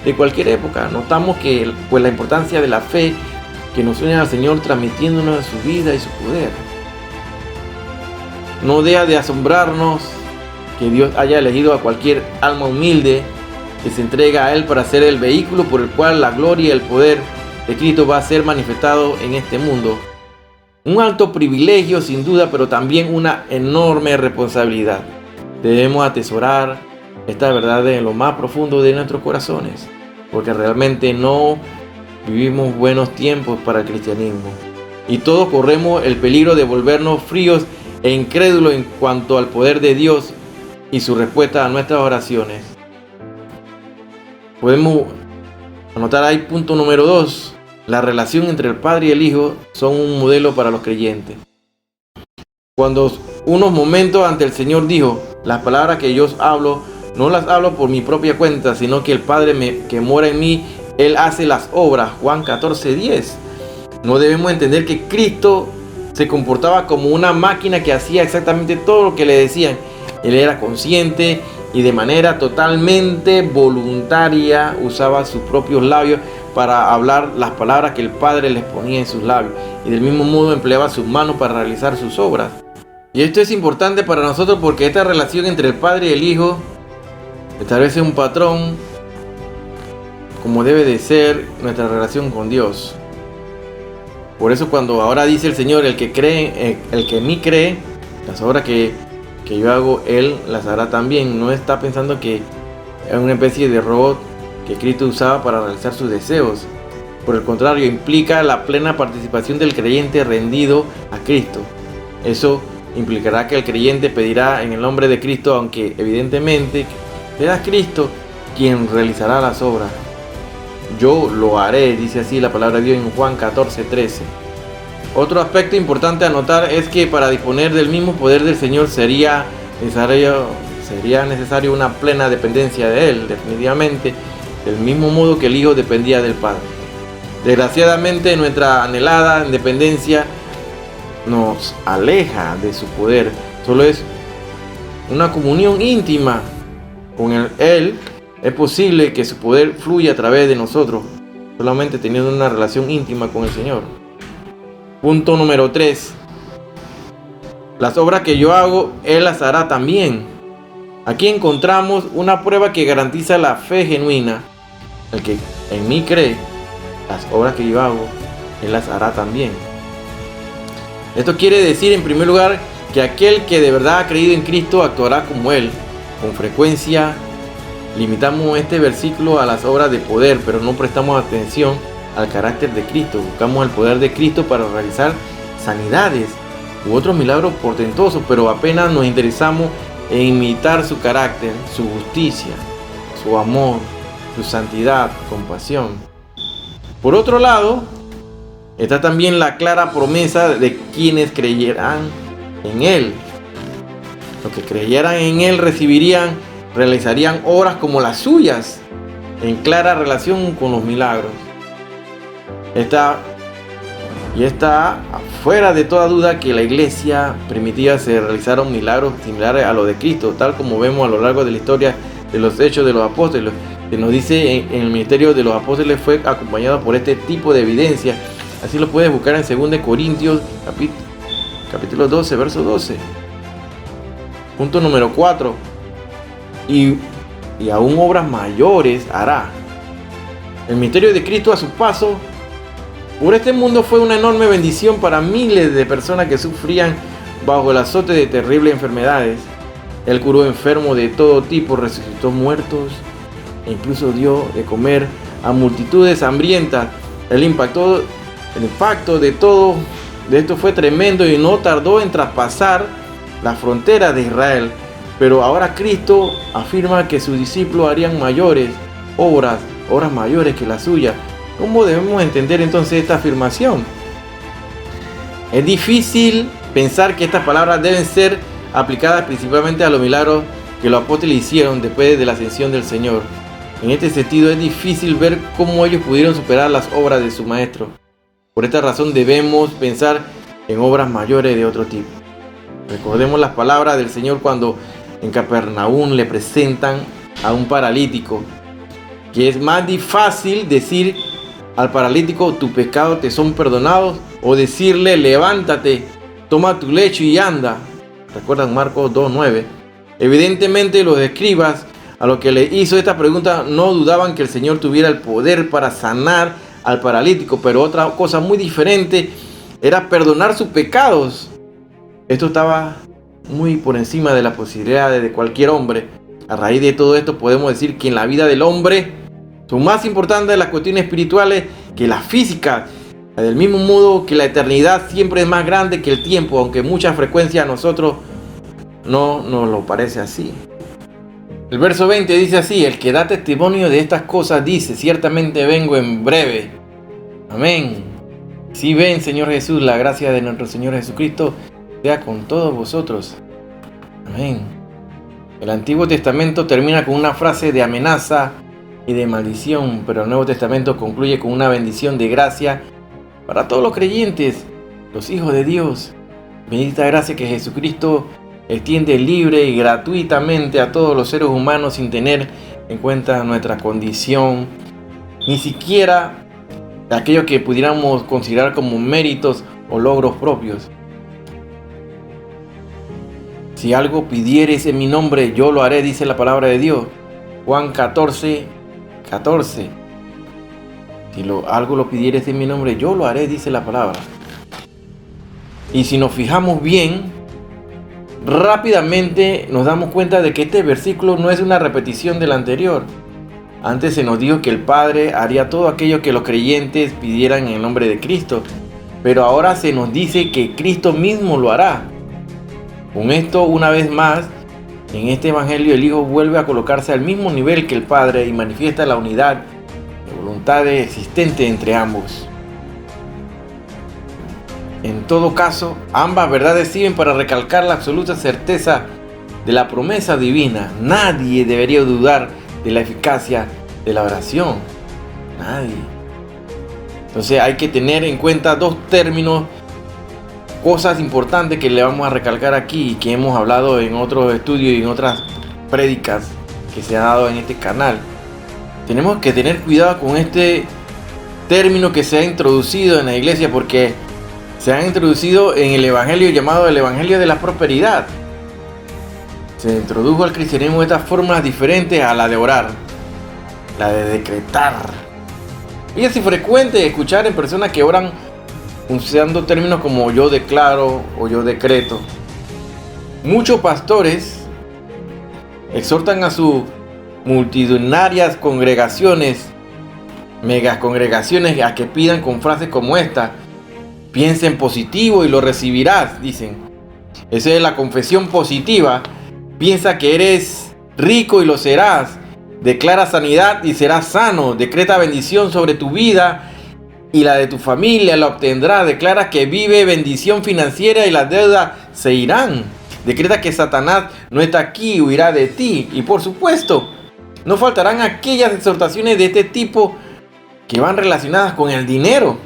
de cualquier época. Notamos que pues la importancia de la fe que nos une al Señor, transmitiéndonos su vida y su poder. No deja de asombrarnos que Dios haya elegido a cualquier alma humilde que se entrega a Él para ser el vehículo por el cual la gloria y el poder de Cristo va a ser manifestado en este mundo. Un alto privilegio sin duda, pero también una enorme responsabilidad. Debemos atesorar esta verdad en lo más profundo de nuestros corazones, porque realmente no vivimos buenos tiempos para el cristianismo, y todos corremos el peligro de volvernos fríos e incrédulos en cuanto al poder de Dios y su respuesta a nuestras oraciones. Podemos anotar ahí punto número 2. La relación entre el Padre y el Hijo son un modelo para los creyentes. Cuando unos momentos ante el Señor dijo: las palabras que yo os hablo, no las hablo por mi propia cuenta, sino que el Padre que mora en mí, Él hace las obras. Juan 14:10. No debemos entender que Cristo se comportaba como una máquina que hacía exactamente todo lo que le decían. Él era consciente y de manera totalmente voluntaria usaba sus propios labios para hablar las palabras que el Padre les ponía en sus labios, y del mismo modo empleaba sus manos para realizar sus obras. Y esto es importante para nosotros porque esta relación entre el Padre y el Hijo establece un patrón como debe de ser nuestra relación con Dios. Por eso cuando ahora dice el Señor: el que en mí cree, las obras que yo hago, Él las hará también. No está pensando que es una especie de robot que Cristo usaba para realizar sus deseos. Por el contrario, implica la plena participación del creyente rendido a Cristo. Eso implicará que el creyente pedirá en el nombre de Cristo, aunque evidentemente será Cristo quien realizará las obras. Yo lo haré, dice así la palabra de Dios en Juan 14:13. Otro aspecto importante a notar es que para disponer del mismo poder del Señor sería necesario una plena dependencia de Él, definitivamente, del mismo modo que el Hijo dependía del Padre. Desgraciadamente, nuestra anhelada independencia nos aleja de su poder. Solo es una comunión íntima con Él. Es posible que su poder fluya a través de nosotros, solamente teniendo una relación íntima con el Señor. Punto número 3. Las obras que yo hago, Él las hará también. Aquí encontramos una prueba que garantiza la fe genuina. El que en mí cree, las obras que yo hago, Él las hará también. Esto quiere decir, en primer lugar, que aquel que de verdad ha creído en Cristo actuará como Él. Con frecuencia limitamos este versículo a las obras de poder, pero no prestamos atención al carácter de Cristo. Buscamos el poder de Cristo para realizar sanidades u otros milagros portentosos, pero apenas nos interesamos en imitar su carácter, su justicia, su amor, su santidad, compasión. Por otro lado, está también la clara promesa de quienes creyeran en Él. Los que creyeran en Él realizarían obras como las suyas, en clara relación con los milagros. Está fuera de toda duda que la iglesia primitiva se realizaron milagros similares a los de Cristo, tal como vemos a lo largo de la historia de los hechos de los apóstoles. Se nos dice en el ministerio de los apóstoles fue acompañado por este tipo de evidencia. Así lo puedes buscar en 2 Corintios capítulo 12, verso 12. Punto número 4. Y aún obras mayores hará. El misterio de Cristo a su paso por este mundo fue una enorme bendición para miles de personas que sufrían bajo el azote de terribles enfermedades. Él curó enfermos de todo tipo, resucitó muertos e incluso dio de comer a multitudes hambrientas. El impacto de esto fue tremendo y no tardó en traspasar la frontera de Israel. Pero ahora Cristo afirma que sus discípulos harían obras mayores que las suyas. ¿Cómo debemos entender entonces esta afirmación? Es difícil pensar que estas palabras deben ser aplicadas principalmente a los milagros que los apóstoles hicieron después de la ascensión del Señor. En este sentido, es difícil ver cómo ellos pudieron superar las obras de su Maestro. Por esta razón debemos pensar en obras mayores de otro tipo. Recordemos las palabras del Señor cuando en Capernaum le presentan a un paralítico, que es más fácil decir al paralítico: tus pecados te son perdonados, o decirle: levántate, toma tu lecho y anda. ¿Recuerdan Marcos 2:9? Evidentemente los escribas, a los que le hizo esta pregunta, no dudaban que el Señor tuviera el poder para sanar al paralítico, pero otra cosa muy diferente era perdonar sus pecados. Esto estaba muy por encima de las posibilidades de cualquier hombre. A raíz de todo esto podemos decir que en la vida del hombre son más importantes las cuestiones espirituales que las físicas. Del mismo modo que la eternidad siempre es más grande que el tiempo, aunque mucha frecuencia a nosotros no nos lo parece así. El verso 20 dice así: el que da testimonio de estas cosas dice: ciertamente vengo en breve. Amén. Si ven, Señor Jesús, la gracia de nuestro Señor Jesucristo sea con todos vosotros. Amén. El Antiguo Testamento termina con una frase de amenaza y de maldición, pero el Nuevo Testamento concluye con una bendición de gracia para todos los creyentes, los hijos de Dios. Bendita gracia que Jesucristo extiende libre y gratuitamente a todos los seres humanos sin tener en cuenta nuestra condición, ni siquiera aquello que pudiéramos considerar como méritos o logros propios. Si algo pidieres en mi nombre, yo lo haré, dice la palabra de Dios. Juan 14:14. Si algo lo pidieres en mi nombre, yo lo haré, dice la palabra. Y si nos fijamos bien, rápidamente nos damos cuenta de que este versículo no es una repetición del anterior. Antes se nos dijo que el Padre haría todo aquello que los creyentes pidieran en el nombre de Cristo, pero ahora se nos dice que Cristo mismo lo hará. Con esto, una vez más, en este Evangelio el Hijo vuelve a colocarse al mismo nivel que el Padre y manifiesta la unidad de voluntades existente entre ambos. En todo caso, ambas verdades sirven para recalcar la absoluta certeza de la promesa divina. Nadie debería dudar de la eficacia de la oración. Nadie. Entonces hay que tener en cuenta dos términos, cosas importantes que le vamos a recalcar aquí y que hemos hablado en otros estudios y en otras prédicas que se ha dado en este canal. Tenemos que tener cuidado con este término que se ha introducido en la iglesia, porque se ha introducido en el evangelio llamado el evangelio de la prosperidad. Se introdujo al cristianismo estas formas diferentes a la de orar, la de decretar. Y es frecuente escuchar en personas que oran usando términos como yo declaro o yo decreto. Muchos pastores exhortan a sus multitudinarias congregaciones, megas congregaciones, a que pidan con frases como esta: piensa en positivo y lo recibirás, dicen. Esa es la confesión positiva. Piensa que eres rico y lo serás. Declara sanidad y serás sano. Decreta bendición sobre tu vida y la de tu familia la obtendrás. Declara que vive bendición financiera y las deudas se irán. Decreta que Satanás no está aquí, huirá de ti. Y por supuesto, no faltarán aquellas exhortaciones de este tipo que van relacionadas con el dinero.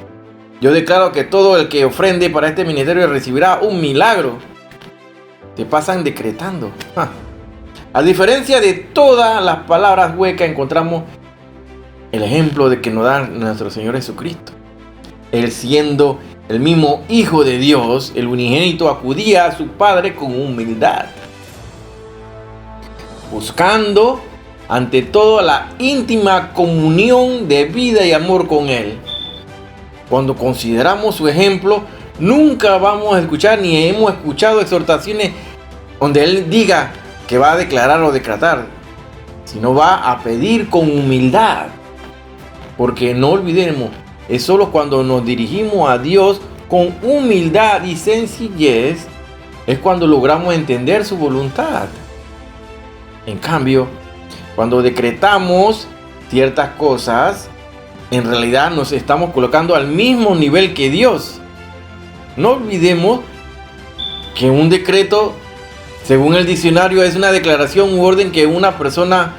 Yo declaro que todo el que ofrende para este ministerio recibirá un milagro. Te pasan decretando. A diferencia de todas las palabras huecas, encontramos el ejemplo de que nos da nuestro Señor Jesucristo. Él, siendo el mismo Hijo de Dios, el unigénito, acudía a su Padre con humildad, buscando ante todo la íntima comunión de vida y amor con Él. Cuando consideramos su ejemplo, nunca vamos a escuchar ni hemos escuchado exhortaciones donde Él diga que va a declarar o decretar, sino va a pedir con humildad. Porque no olvidemos, es solo cuando nos dirigimos a Dios con humildad y sencillez es cuando logramos entender su voluntad. En cambio, cuando decretamos ciertas cosas, en realidad nos estamos colocando al mismo nivel que Dios. No olvidemos que un decreto, según el diccionario, es una declaración u orden que una persona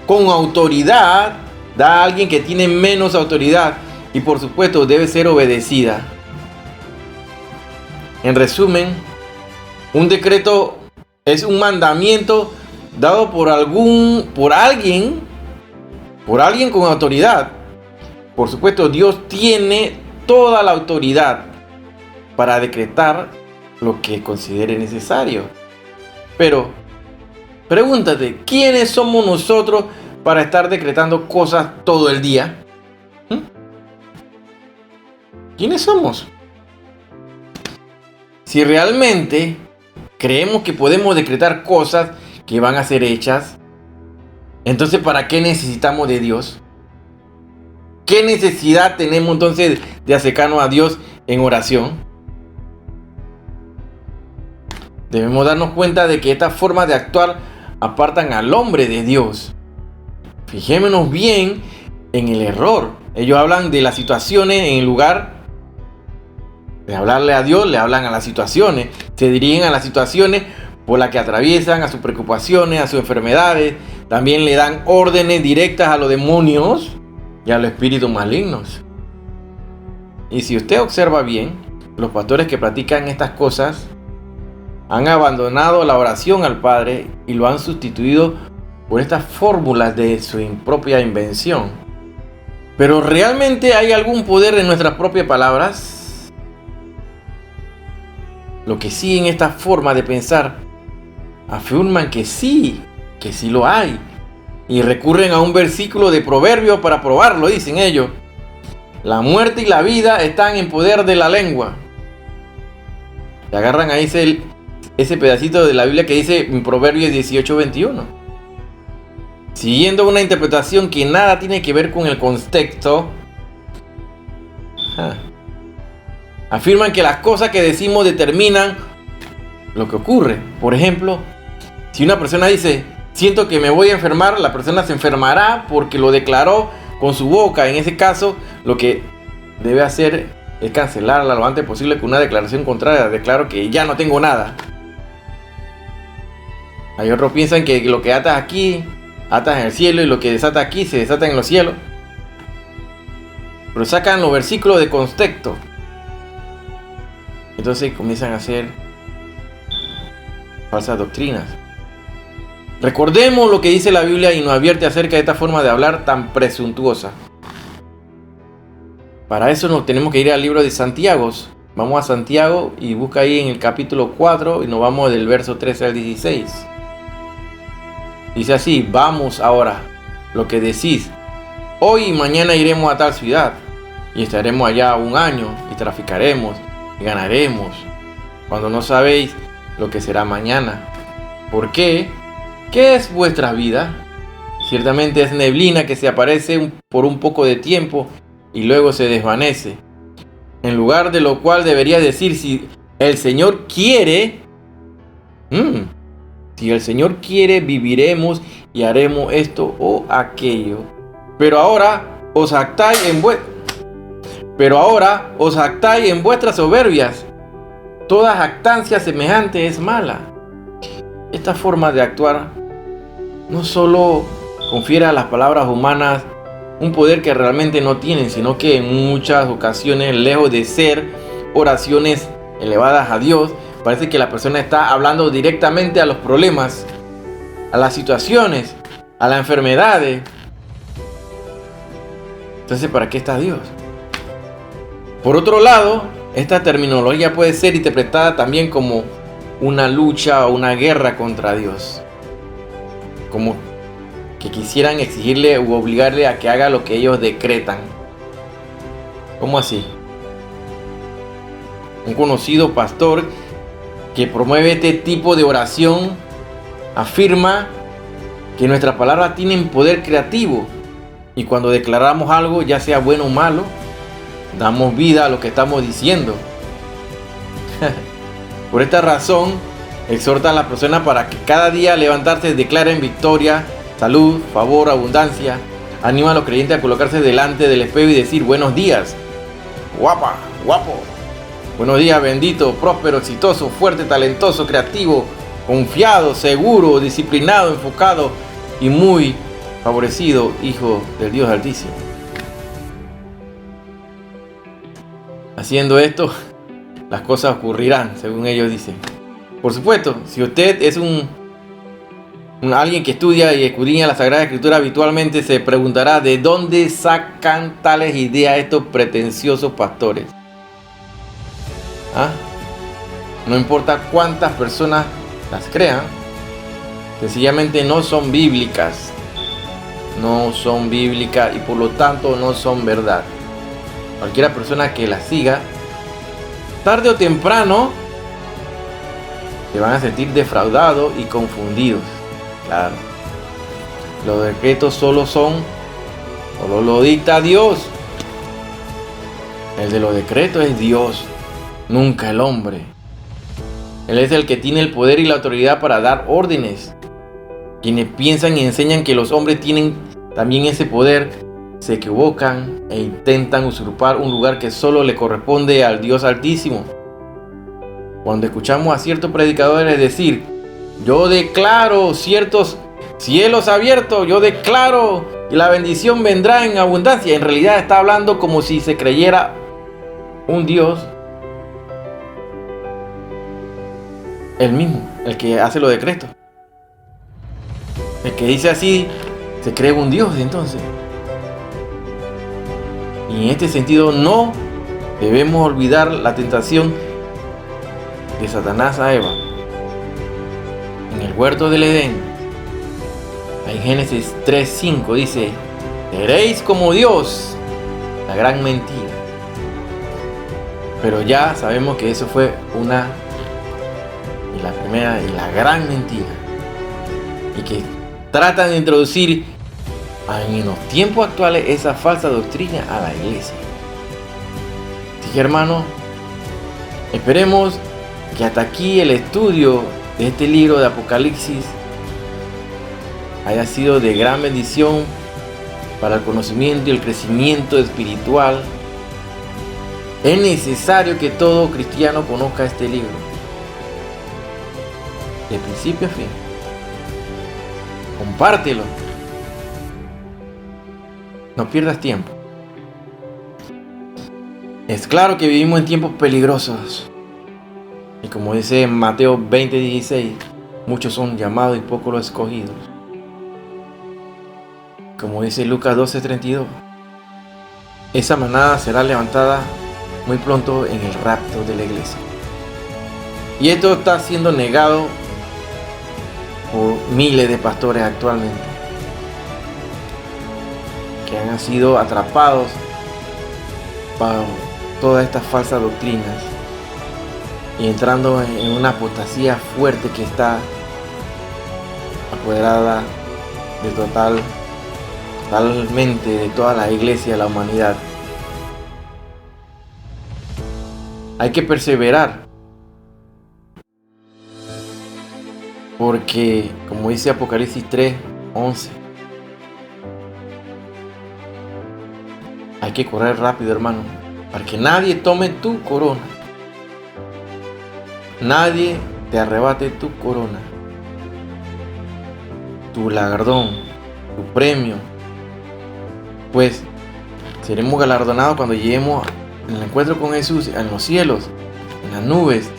con autoridad da a alguien que tiene menos autoridad y por supuesto debe ser obedecida. En resumen, un decreto es un mandamiento dado por alguien con autoridad. Por supuesto, Dios tiene toda la autoridad para decretar lo que considere necesario. Pero, pregúntate, ¿quiénes somos nosotros para estar decretando cosas todo el día? ¿Quiénes somos? Si realmente creemos que podemos decretar cosas que van a ser hechas, entonces ¿para qué necesitamos de Dios? ¿Qué necesidad tenemos entonces de acercarnos a Dios en oración? Debemos darnos cuenta de que estas formas de actuar apartan al hombre de Dios. Fijémonos bien en el error. Ellos hablan de las situaciones en lugar de hablarle a Dios, le hablan a las situaciones. Se dirigen a las situaciones por las que atraviesan, a sus preocupaciones, a sus enfermedades. También le dan órdenes directas a los demonios y a los espíritus malignos. Y si usted observa bien, los pastores que practican estas cosas han abandonado la oración al Padre y lo han sustituido por estas fórmulas de su propia invención. Pero ¿realmente hay algún poder en nuestras propias palabras? Lo que sí, en esta forma de pensar afirman que sí lo hay. Y recurren a un versículo de Proverbios para probarlo, dicen ellos. La muerte y la vida están en poder de la lengua. Se agarran ahí ese pedacito de la Biblia que dice en Proverbios 18:21. siguiendo una interpretación que nada tiene que ver con el contexto, afirman que las cosas que decimos determinan lo que ocurre. Por ejemplo, si una persona dice, siento que me voy a enfermar, la persona se enfermará porque lo declaró con su boca. En ese caso, lo que debe hacer es cancelarla lo antes posible con una declaración contraria. Declaro que ya no tengo nada. Hay otros piensan que lo que atas aquí, atas en el cielo, y lo que desata aquí, se desata en los cielos. Pero sacan los versículos de contexto. Entonces comienzan a hacer falsas doctrinas. Recordemos lo que dice la Biblia y nos advierte acerca de esta forma de hablar tan presuntuosa. Para eso nos tenemos que ir al libro de Santiago. Vamos a Santiago y busca ahí en el capítulo 4 y nos vamos del verso 13 al 16. Dice así: vamos ahora, lo que decís, hoy y mañana iremos a tal ciudad y estaremos allá un año y traficaremos y ganaremos, cuando no sabéis lo que será mañana. ¿Por qué? ¿Qué es vuestra vida? Ciertamente es neblina que se aparece por un poco de tiempo y luego se desvanece. En lugar de lo cual debería decir, si el Señor quiere, si el Señor quiere, viviremos y haremos esto o aquello. Pero ahora os jactáis en vuestras soberbias. Toda jactancia semejante es mala. Esta forma de actuar no solo confiere a las palabras humanas un poder que realmente no tienen, sino que en muchas ocasiones, lejos de ser oraciones elevadas a Dios, parece que la persona está hablando directamente a los problemas, a las situaciones, a las enfermedades. Entonces, ¿para qué está Dios? Por otro lado, esta terminología puede ser interpretada también como una lucha o una guerra contra Dios. Como que quisieran exigirle u obligarle a que haga lo que ellos decretan. ¿Cómo así? Un conocido pastor que promueve este tipo de oración afirma que nuestras palabras tienen poder creativo y cuando declaramos algo, ya sea bueno o malo, damos vida a lo que estamos diciendo. Por esta razón, exhortan a las personas para que cada día al levantarse declaren victoria, salud, favor, abundancia. Anima a los creyentes a colocarse delante del espejo y decir: buenos días, guapa, guapo. Buenos días, bendito, próspero, exitoso, fuerte, talentoso, creativo, confiado, seguro, disciplinado, enfocado y muy favorecido, hijo del Dios Altísimo. Haciendo esto, las cosas ocurrirán, según ellos dicen. Por supuesto, si usted es alguien que estudia y escudriña la Sagrada Escritura habitualmente, se preguntará de dónde sacan tales ideas estos pretenciosos pastores. No importa cuántas personas las crean, sencillamente no son bíblicas. No son bíblicas y por lo tanto no son verdad. Cualquiera persona que las siga, tarde o temprano, se van a sentir defraudados y confundidos. Claro, los decretos solo lo dicta Dios. El de los decretos es Dios, nunca el hombre. Él es el que tiene el poder y la autoridad para dar órdenes. Quienes piensan y enseñan que los hombres tienen también ese poder, se equivocan e intentan usurpar un lugar que solo le corresponde al Dios Altísimo. Cuando escuchamos a ciertos predicadores decir: yo declaro ciertos cielos abiertos, yo declaro que la bendición vendrá en abundancia, en realidad está hablando como si se creyera un Dios, el mismo, el que hace los decretos. El que dice así se cree un Dios entonces. Y en este sentido no debemos olvidar la tentación de Satanás a Eva en el huerto del Edén. En Génesis 3:5 dice: seréis como Dios, la gran mentira. Pero ya sabemos que eso fue la primera y la gran mentira, y que tratan de introducir en los tiempos actuales esa falsa doctrina a la iglesia. Así que, hermano, esperemos que hasta aquí el estudio de este libro de Apocalipsis haya sido de gran bendición para el conocimiento y el crecimiento espiritual. Es necesario que todo cristiano conozca este libro, de principio a fin. Compártelo. No pierdas tiempo. Es claro que vivimos en tiempos peligrosos. Y como dice en Mateo 20:16, muchos son llamados y pocos los escogidos. Como dice Lucas 12:32, esa manada será levantada muy pronto en el rapto de la iglesia. Y esto está siendo negado por miles de pastores actualmente, que han sido atrapados por todas estas falsas doctrinas y entrando en una apostasía fuerte que está apoderada de totalmente de toda la iglesia de la humanidad. Hay que perseverar, porque como dice Apocalipsis 3:11, hay que correr rápido, hermano, para que nadie tome tu corona. Nadie te arrebate tu corona, tu galardón, tu premio. Pues seremos galardonados cuando lleguemos al encuentro con Jesús en los cielos, en las nubes,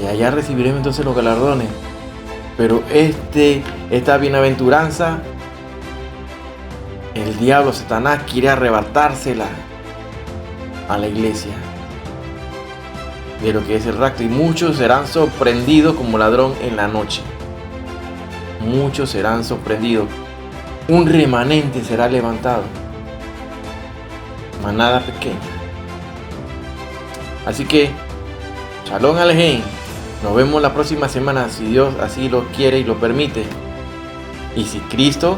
y allá recibiremos entonces los galardones. Pero esta bienaventuranza, el diablo, Satanás, quiere arrebatársela a la iglesia de lo que es el rapto, y muchos serán sorprendidos como ladrón en la noche. Muchos serán sorprendidos. Un remanente será levantado, manada pequeña. Así que Shalom Alejem. Nos vemos la próxima semana, si Dios así lo quiere y lo permite, y si Cristo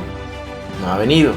no ha venido.